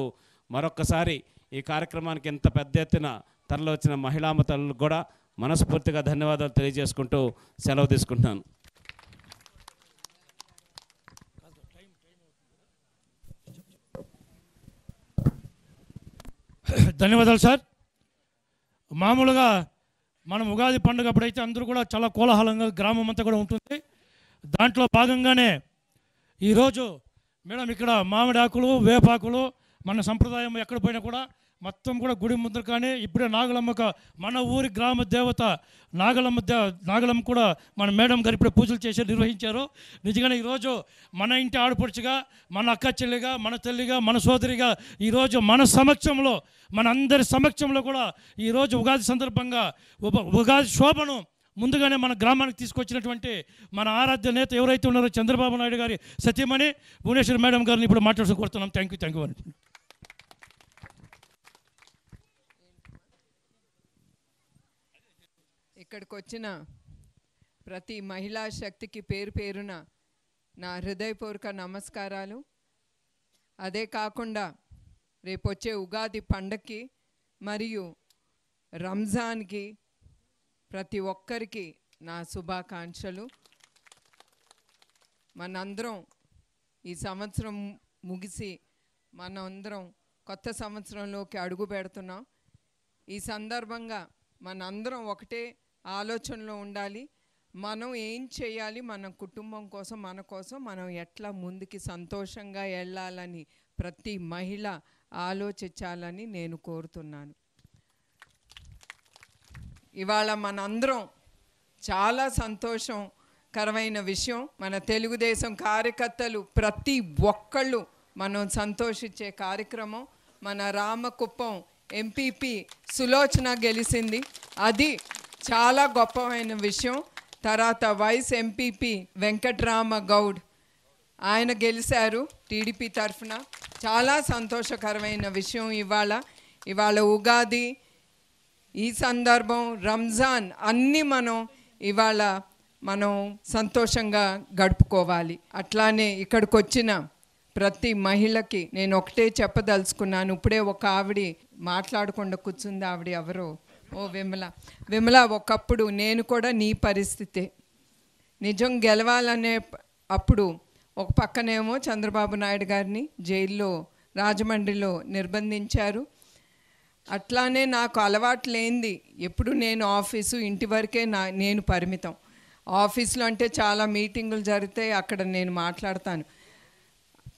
Speaker 1: మరొక్కసారి ఈ కార్యక్రమానికి ఇంత పెద్ద ఎత్తున తరలి వచ్చిన మహిళామ తల్లులకు కూడా మనస్ఫూర్తిగా ధన్యవాదాలు తెలియజేసుకుంటూ సెలవు తీసుకుంటున్నాను.
Speaker 15: ధన్యవాదాలు సార్. మామూలుగా మనం ఉగాది పండుగ అప్పుడైతే అందరూ కూడా చాలా కోలాహలంగా గ్రామం అంతా కూడా ఉంటుంది. దాంట్లో భాగంగానే ఈరోజు మేడం ఇక్కడ మామిడి ఆకులు, వేపాకులు, మన సంప్రదాయం ఎక్కడ పోయినా కూడా మొత్తం కూడా గుడి ముందర కానీ ఇప్పుడే నాగలమ్మక మన ఊరి గ్రామ దేవత నాగలమ్మ కూడా మన మేడం గారు ఇప్పుడే పూజలు చేసి నిర్వహించారు. నిజంగానే ఈరోజు మన ఇంటి ఆడపడుచుగా, మన అక్క చెల్లిగా, మన తల్లిగా, మన సోదరిగా ఈరోజు మన సమక్షంలో, మన అందరి సమక్షంలో కూడా ఈరోజు ఉగాది సందర్భంగా ఉగాది శోభను ముందుగానే మన గ్రామానికి తీసుకొచ్చినటువంటి మన ఆరాధ్య నేత ఎవరైతే ఉన్నారో చంద్రబాబు నాయుడు గారి సతీమణి భువనేశ్వరి మేడం గారిని ఇప్పుడు మాట్లాడుతూ కోరుతున్నాం. థ్యాంక్ యూ అని.
Speaker 3: ఇక్కడికి వచ్చిన ప్రతి మహిళా శక్తికి పేరు పేరున నా హృదయపూర్వక నమస్కారాలు. అదే కాకుండా రేపు వచ్చే ఉగాది పండగకి మరియు రంజాన్కి ప్రతి ఒక్కరికి నా శుభాకాంక్షలు. మనందరం ఈ సంవత్సరం ముగిసి మనందరం కొత్త సంవత్సరంలోకి అడుగు పెడుతున్నాం. ఈ సందర్భంగా మనందరం ఒకటే ఆలోచనలో ఉండాలి. మనం ఏం చేయాలి, మన కుటుంబం కోసం, మన కోసం మనం ఎట్లా ముందుకి సంతోషంగా వెళ్ళాలని ప్రతి మహిళ ఆలోచించాలని నేను కోరుతున్నాను. ఇవాళ మనందరం చాలా సంతోషకరమైన విషయం. మన తెలుగుదేశం కార్యకర్తలు ప్రతి ఒక్కళ్ళు మనం సంతోషించే కార్యక్రమం. మన రామకుప్పం ఎంపీపీ సులోచన గెలిచింది, అది చాలా గొప్పమైన విషయం. తర్వాత వైస్ ఎంపీపీ వెంకట్రామ గౌడ్ ఆయన గెలిచారు టీడీపీ తరఫున. చాలా సంతోషకరమైన విషయం. ఇవాళ ఉగాది, ఈ సందర్భం, రంజాన్ అన్నీ మనం సంతోషంగా గడుపుకోవాలి. అట్లానే ఇక్కడికి వచ్చిన ప్రతి మహిళకి నేను ఒకటే చెప్పదలుచుకున్నాను. ఇప్పుడే ఒక ఆవిడ మాట్లాడకుండా కూర్చుంది. ఆవిడ ఎవరో, ఓ విమల, ఒకప్పుడు నేను కూడా నీ పరిస్థితే. నిజం గెలవాలనే అప్పుడు ఒక పక్కనేమో చంద్రబాబు నాయుడు గారిని జైల్లో రాజమండ్రిలో నిర్బంధించారు. అట్లానే నాకు అలవాటు లేనిది ఎప్పుడు నేను ఆఫీసు ఇంటి వరకే నేను పరిమితం. ఆఫీస్లో అంటే చాలా మీటింగులు జరుగుతాయి, అక్కడ నేను మాట్లాడతాను.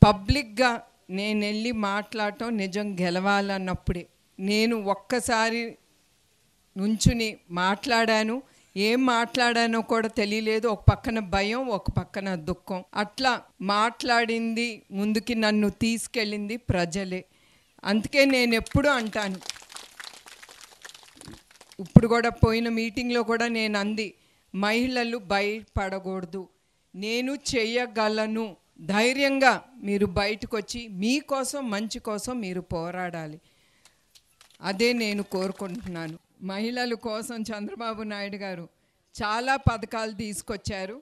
Speaker 3: పబ్లిక్గా నేను వెళ్ళి మాట్లాడటం నిజం గెలవాలన్నప్పుడే. నేను ఒక్కసారి నుంచుని మాట్లాడాను, ఏం మాట్లాడానో కూడా తెలియలేదు. ఒక పక్కన భయం, ఒక పక్కన దుఃఖం. అట్లా మాట్లాడింది ముందుకి నన్ను తీసుకెళ్ళింది ప్రజలే. అందుకే నేను ఎప్పుడూ అంటాను, ఇప్పుడు కూడా పోయిన మీటింగ్లో కూడా నేను అంది, మహిళలు భయపడకూడదు, నేను చేయగలను, ధైర్యంగా మీరు బయటకు వచ్చి మీకోసం, మంచి కోసం మీరు పోరాడాలి. అదే నేను కోరుకుంటున్నాను. మహిళల కోసం చంద్రబాబు నాయుడు గారు చాలా పథకాలు తీసుకొచ్చారు.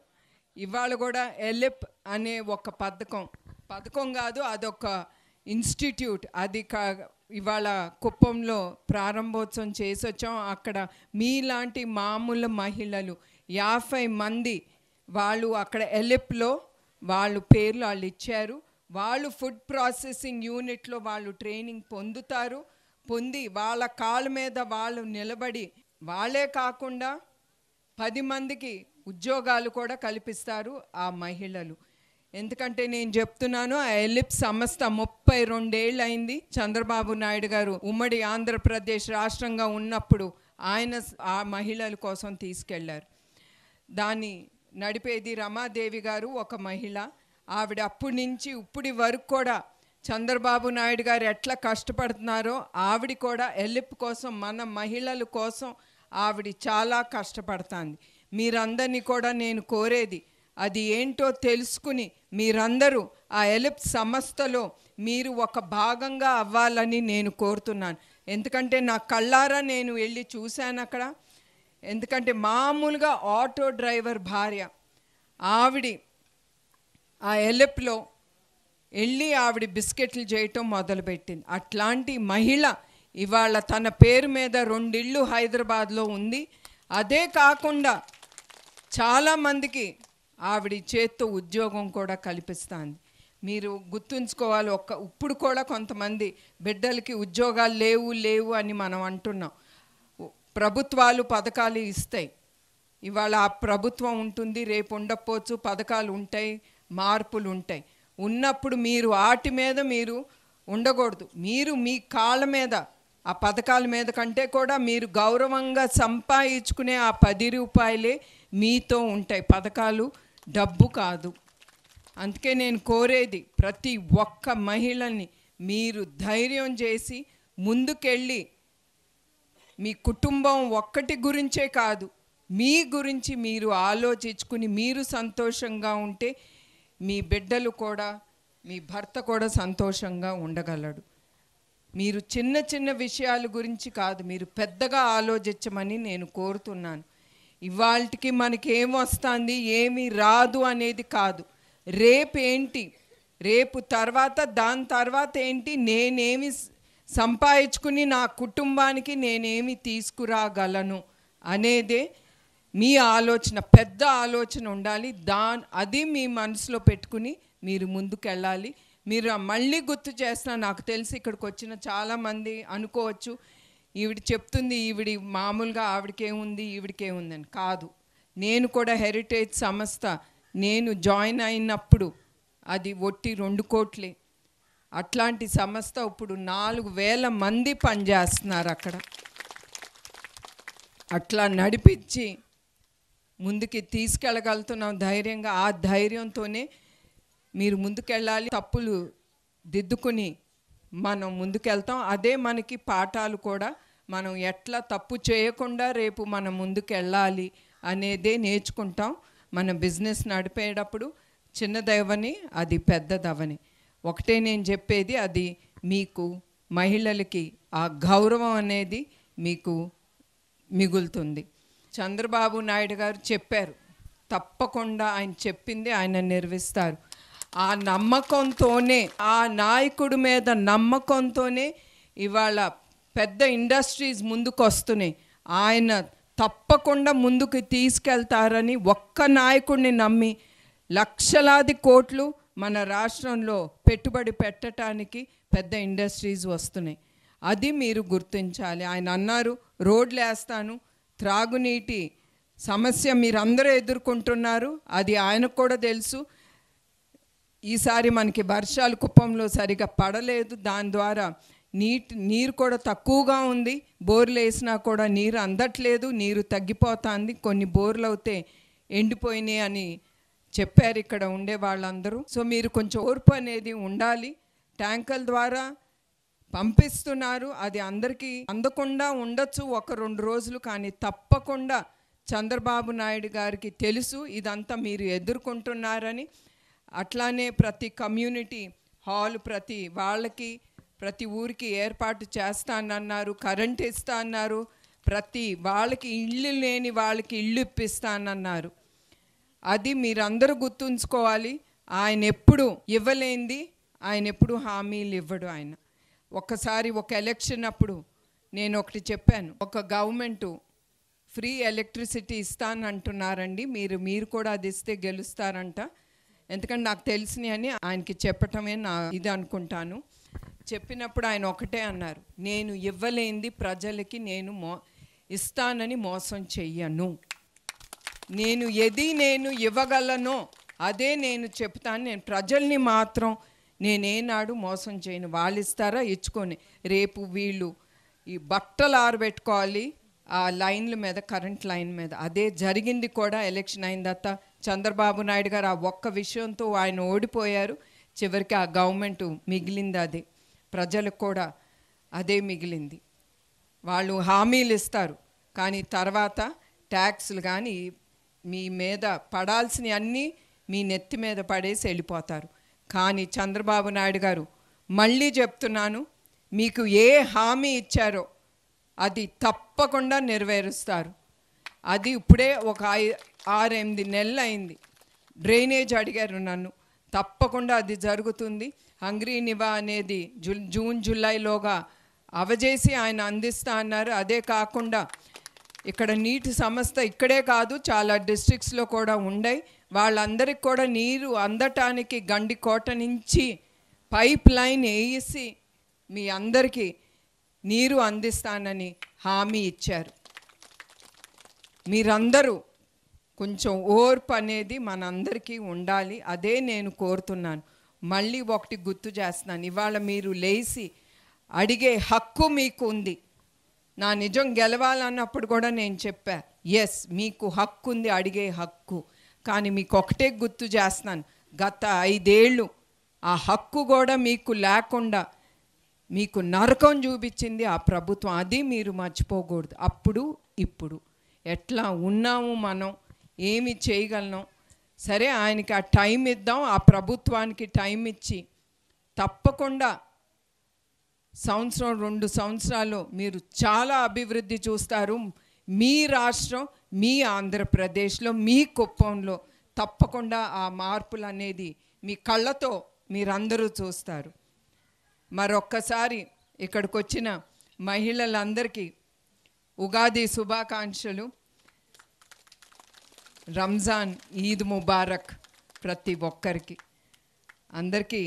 Speaker 3: ఇవాళ కూడా ఎలిప్ అనే ఒక పథకం కాదు, అదొక ఇన్స్టిట్యూట్. అది ఇవాళ కుప్పంలో ప్రారంభోత్సవం చేసి వచ్చాం. అక్కడ మీలాంటి మామూలు మహిళలు 50 మంది వాళ్ళు అక్కడ ఎలిప్లో వాళ్ళు పేర్లు వాళ్ళు ఇచ్చారు. వాళ్ళు ఫుడ్ ప్రాసెసింగ్ యూనిట్లో వాళ్ళు ట్రైనింగ్ పొంది వాళ్ళ కాళ్ళ మీద వాళ్ళు నిలబడి, వాళ్ళే కాకుండా 10 మందికి ఉద్యోగాలు కూడా కల్పిస్తారు ఆ మహిళలు. ఎందుకంటే నేను చెప్తున్నాను, ఆ ఎలిప్ సంస్థ 32 ఏళ్ళు అయింది. చంద్రబాబు నాయుడు గారు ఉమ్మడి ఆంధ్రప్రదేశ్ రాష్ట్రంగా ఉన్నప్పుడు ఆయన ఆ మహిళల కోసం తీసుకెళ్లారు. దాన్ని నడిపేది రమాదేవి గారు, ఒక మహిళ. ఆవిడ అప్పటి నుంచి ఇప్పటి వరకు కూడా చంద్రబాబు నాయుడు గారు ఎట్లా కష్టపడుతున్నారో ఆవిడ కూడా ఎలిప్ కోసం, మన మహిళల కోసం ఆవిడ చాలా కష్టపడుతుంది. మీరందరినీ కూడా నేను కోరేది అది ఏంటో తెలుసుకుని మీరందరూ ఆ ఎలిప్ సంస్థలో మీరు ఒక భాగంగా అవ్వాలని నేను కోరుతున్నాను. ఎందుకంటే నా కళ్ళారా నేను వెళ్ళి చూశాను అక్కడ. ఎందుకంటే మామూలుగా ఆటో డ్రైవర్ భార్య ఆవిడ ఆ ఎలిప్లో వెళ్ళి ఆవిడ బిస్కెట్లు చేయటం మొదలుపెట్టింది. అట్లాంటి మహిళ ఇవాళ తన పేరు మీద 2 ఇళ్ళు హైదరాబాద్లో ఉంది. అదే కాకుండా చాలామందికి ఆవిడ చేత్తో ఉద్యోగం కూడా కల్పిస్తుంది. మీరు గుర్తుంచుకోవాలి, ఇప్పుడు కూడా కొంతమంది బిడ్డలకి ఉద్యోగాలు లేవు అని మనం అంటున్నాం. ప్రభుత్వాలు పథకాలు ఇస్తాయి. ఇవాళ ఆ ప్రభుత్వం ఉంటుంది, రేపు ఉండకపోవచ్చు, పథకాలు ఉంటాయి, మార్పులు ఉంటాయి. ఉన్నప్పుడు మీరు వాటి మీద మీరు ఉండకూడదు. మీరు మీ కాళ్ళ మీద ఆ పథకాల మీద కంటే కూడా మీరు గౌరవంగా సంపాదించుకునే ఆ 10 రూపాయలే మీతో ఉంటాయి. పథకాలు డబ్బు కాదు. అందుకే నేను కోరేది ప్రతి ఒక్క మహిళని మీరు ధైర్యం చేసి ముందుకెళ్ళి మీ కుటుంబం ఒక్కటి గురించే కాదు, మీ గురించి మీరు ఆలోచించుకుని మీరు సంతోషంగా ఉంటే మీ బిడ్డలు కూడా, మీ భర్త కూడా సంతోషంగా ఉండగలడు. మీరు చిన్న చిన్న విషయాల గురించి కాదు, మీరు పెద్దగా ఆలోచించమని నేను కోరుతున్నాను. ఇవాళకి మనకేం వస్తుంది ఏమి రాదు అనేది కాదు, రేపేంటి, రేపు తర్వాత దాని తర్వాత ఏంటి, నేనేమి సంపాదించుకుని నా కుటుంబానికి నేనేమి తీసుకురాగలను అనేదే మీ ఆలోచన, పెద్ద ఆలోచన ఉండాలి. అది మీ మనసులో పెట్టుకుని మీరు ముందుకెళ్ళాలి. మీరు మళ్ళీ గుర్తు చేస్తున్నా, నాకు తెలిసి ఇక్కడికి వచ్చిన చాలామంది అనుకోవచ్చు ఈవిడ చెప్తుంది ఈవిడి మామూలుగా ఆవిడకేముంది ఈవిడికేముందని. కాదు, నేను కూడా హెరిటేజ్ సంస్థ నేను జాయిన్ అయినప్పుడు అది ఒట్టి 2 కోట్లే. అట్లాంటి సంస్థ ఇప్పుడు 4,000 మంది పనిచేస్తున్నారు అక్కడ. అట్లా నడిపించి ముందుకి తీసుకెళ్ళగలుగుతున్నాం ధైర్యంగా. ఆ ధైర్యంతోనే మీరు ముందుకెళ్ళాలి. తప్పులు దిద్దుకుని మనం ముందుకెళ్తాం. అదే మనకి పాఠాలు కూడా, మనం ఎట్లా తప్పు చేయకుండా రేపు మనం ముందుకెళ్ళాలి అనేదే నేర్చుకుంటాం. మన బిజినెస్ నడిపేటప్పుడు చిన్నదవని అది పెద్దదవని ఒకటే నేను చెప్పేది, అది మీకు మహిళలకి ఆ గౌరవం అనేది మీకు మిగులుతుంది. చంద్రబాబు నాయుడు గారు చెప్పారు, తప్పకుండా ఆయన చెప్పింది ఆయన నిర్వహిస్తారు. ఆ నమ్మకంతోనే, ఆ నాయకుడి మీద నమ్మకంతోనే ఇవాళ పెద్ద ఇండస్ట్రీస్ ముందుకు వస్తున్నాయి. ఆయన తప్పకుండా ముందుకు తీసుకెళ్తారని ఒక్క నాయకుడిని నమ్మి లక్షలాది కోట్లు మన రాష్ట్రంలో పెట్టుబడి పెట్టడానికి పెద్ద ఇండస్ట్రీస్ వస్తున్నాయి. అది మీరు గుర్తించాలి. ఆయన అన్నారు రోడ్లు వేస్తాను, త్రాగునీటి సమస్య మీరందరూ ఎదుర్కొంటున్నారు, అది ఆయనకు కూడా తెలుసు. ఈసారి మనకి వర్షాలు కుప్పంలో సరిగా పడలేదు, దాని ద్వారా నీరు కూడా తక్కువగా ఉంది. బోర్లు వేసినా కూడా నీరు అందట్లేదు, నీరు తగ్గిపోతుంది. కొన్ని బోర్లు అయితే ఎండిపోయినాయి అని చెప్పారు ఇక్కడ ఉండే వాళ్ళందరూ. సో మీరు కొంచెం ఓర్పు అనేది ఉండాలి. ట్యాంకర్ల ద్వారా పంపిస్తున్నారు, అది అందరికీ అందకుండా ఉండొచ్చు 1-2 రోజులు, కానీ తప్పకుండా చంద్రబాబు నాయుడు గారికి తెలుసు ఇదంతా మీరు ఎదుర్కొంటున్నారని. అట్లానే ప్రతి కమ్యూనిటీ హాల్ ప్రతి వాళ్ళకి ప్రతి ఊరికి ఏర్పాటు చేస్తానన్నారు, కరెంట్ ఇస్తానన్నారు, ప్రతి వాళ్ళకి ఇళ్ళు లేని వాళ్ళకి ఇళ్ళు ఇప్పిస్తానన్నారు. అది మీరందరూ గుర్తుంచుకోవాలి. ఆయన ఎప్పుడు ఇవ్వలేంది, ఆయన ఎప్పుడు హామీలు ఇవ్వడు. ఆయన ఒక్కసారి ఒక ఎలక్షన్ అప్పుడు నేను ఒకటి చెప్పాను, ఒక గవర్నమెంటు ఫ్రీ ఎలక్ట్రిసిటీ ఇస్తానంటున్నారండి, మీరు కూడా అది ఇస్తే గెలుస్తారంట. ఎందుకంటే నాకు తెలిసినవి అని ఆయనకి చెప్పటమే నా ఇది అనుకుంటాను. చెప్పినప్పుడు ఆయన ఒకటే అన్నారు, నేను ఇవ్వలేంది ప్రజలకి నేను ఇస్తానని మోసం చెయ్యను. నేను ఇవ్వగలనో అదే నేను చెప్తాను. నేను ప్రజల్ని మాత్రం నేనేనాడు మోసం చేయను. వాళ్ళు ఇస్తారా ఇచ్చుకొని, రేపు వీళ్ళు ఈ బట్టలు ఆరబెట్టుకోవాలి ఆ లైన్ల మీద, కరెంట్ లైన్ మీద. అదే జరిగింది కూడా. ఎలక్షన్ అయిన తర్వాత చంద్రబాబు నాయుడు గారు ఆ ఒక్క విషయంతో ఆయన ఓడిపోయారు. చివరికి ఆ గవర్నమెంట్ మిగిలింది అదే, ప్రజలకు కూడా అదే మిగిలింది. వాళ్ళు హామీలు ఇస్తారు కానీ తర్వాత ట్యాక్స్లు కానీ మీ మీద పడాల్సినవి అన్నీ మీ నెత్తి మీద పడేసి వెళ్ళిపోతారు. కానీ చంద్రబాబు నాయుడు గారు మళ్ళీ చెప్తున్నాను, మీకు ఏ హామీ ఇచ్చారో అది తప్పకుండా నెరవేరుస్తారు. అది ఇప్పుడే ఒక 6-8 నెలలు అయింది. డ్రైనేజ్ అడిగారు నన్ను, తప్పకుండా అది జరుగుతుంది. హంగ్రీ నివా అనేది జూన్ జూలైలోగా అవజేసి ఆయన అందిస్తా అన్నారు. అదే కాకుండా ఇక్కడ నీటి సంస్థ ఇక్కడే కాదు చాలా డిస్ట్రిక్ట్స్లో కూడా ఉన్నాయి. వాళ్ళందరికీ కూడా నీరు అందటానికి గండికోట నుంచి పైప్ లైన్ వేసి మీ అందరికీ నీరు అందిస్తానని హామీ ఇచ్చారు. మీరందరూ కొంచెం ఓర్పు అనేది మనందరికీ ఉండాలి. అదే నేను కోరుతున్నాను. మళ్ళీ ఒకటి గుర్తు చేస్తున్నాను, ఇవాళ మీరు లేచి అడిగే హక్కు మీకు ఉంది. నా నిజం గెలవాలన్నప్పుడు కూడా నేను చెప్పా, ఎస్ మీకు హక్కు ఉంది, అడిగే హక్కు. కానీ మీకు ఒకటే గుర్తు చేస్తున్నాను, గత 5 ఏళ్ళు ఆ హక్కు కూడా మీకు లేకుండా మీకు నరకం చూపించింది ఆ ప్రభుత్వం. అది మీరు మర్చిపోకూడదు. అప్పుడు ఇప్పుడు ఎట్లా ఉన్నాము, మనం ఏమి చేయగలం. సరే, ఆయనకి ఆ టైం ఇద్దాం, ఆ ప్రభుత్వానికి టైం ఇచ్చి తప్పకుండా సంవత్సరం 2 సంవత్సరాలు మీరు చాలా అభివృద్ధి చూస్తారు. మీ రాష్ట్రం, మీ ఆంధ్రప్రదేశ్లో, మీ కుప్పంలో తప్పకుండా ఆ మార్పులు అనేది మీ కళ్ళతో మీరందరూ చూస్తారు. మరొక్కసారి ఇక్కడికి వచ్చిన మహిళలందరికీ ఉగాది శుభాకాంక్షలు. రంజాన్ ఈద్ ముబారక్ ప్రతి ఒక్కరికి. అందరికీ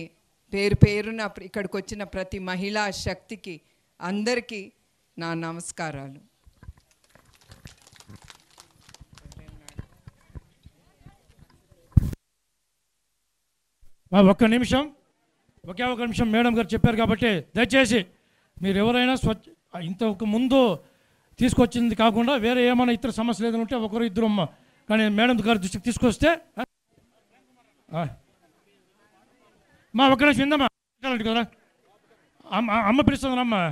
Speaker 3: పేరు పేరున ఇక్కడికి వచ్చిన ప్రతి మహిళా శక్తికి అందరికీ నా నమస్కారాలు.
Speaker 15: ఒక్క నిమిషం మేడం గారు చెప్పారు కాబట్టి దయచేసి మీరు ఎవరైనా ఇంతకు ముందు తీసుకొచ్చింది కాకుండా వేరే ఏమైనా ఇతర సమస్యలు ఏదైనా ఉంటే ఒకరు ఇద్దరు కానీ మేడం గారి దృష్టికి తీసుకొస్తే మా ఒక్క నిమిషం విందమ్మా కదా అమ్మ పిలుస్తుందమ్మా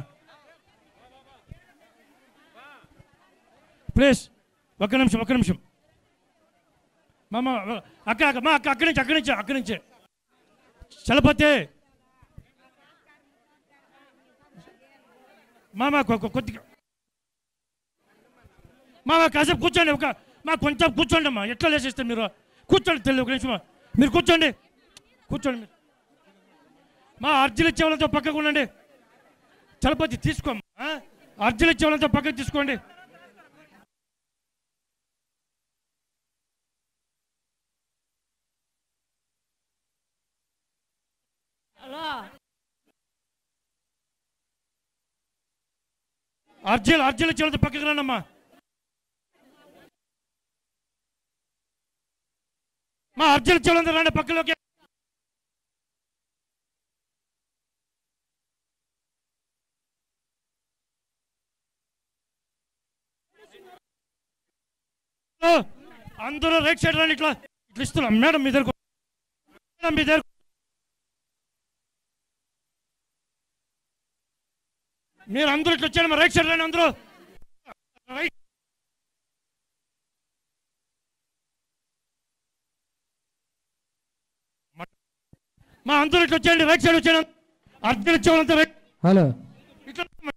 Speaker 15: ప్లీజ్ ఒక్క నిమిషం మా అక్కడి నుంచి చలపతి మామ కొద్దిగా కాసేపు కూర్చోండి. కొంచెం కూర్చోండి అమ్మా. ఎట్లా లేచేస్తే మీరు కూర్చోండి. తెలియదు, ఒక నిమిషం మీరు కూర్చోండి. మీరు అర్జీలు ఇచ్చే వాళ్ళతో పక్కకు ఉండండి. చలపతి తీసుకోమ్మా. అర్జీలు ఇచ్చే వాళ్ళతో పక్కకు తీసుకోండి. అర్జీలు ఇచ్చే వాళ్ళతో పక్కకు రండమ్మా. అర్జీలు ఇచ్చే వాళ్ళంతా రండి పక్కలోకి. అందరూ రైట్ సైడ్ రండి. ఇట్లా ఇస్తున్నాం మేడం మీ దగ్గర. మీరు అందరూ ఇట్లా వచ్చారు. రైట్ సైడ్ రండి అందరూ. రైట్ అందరూ ఇట్లా వచ్చేయండి. రైట్ సైడ్ వచ్చాను. అర్జీలు ఇచ్చేవాళ్ళంతా రైట్.
Speaker 5: హలో
Speaker 15: ఇట్లా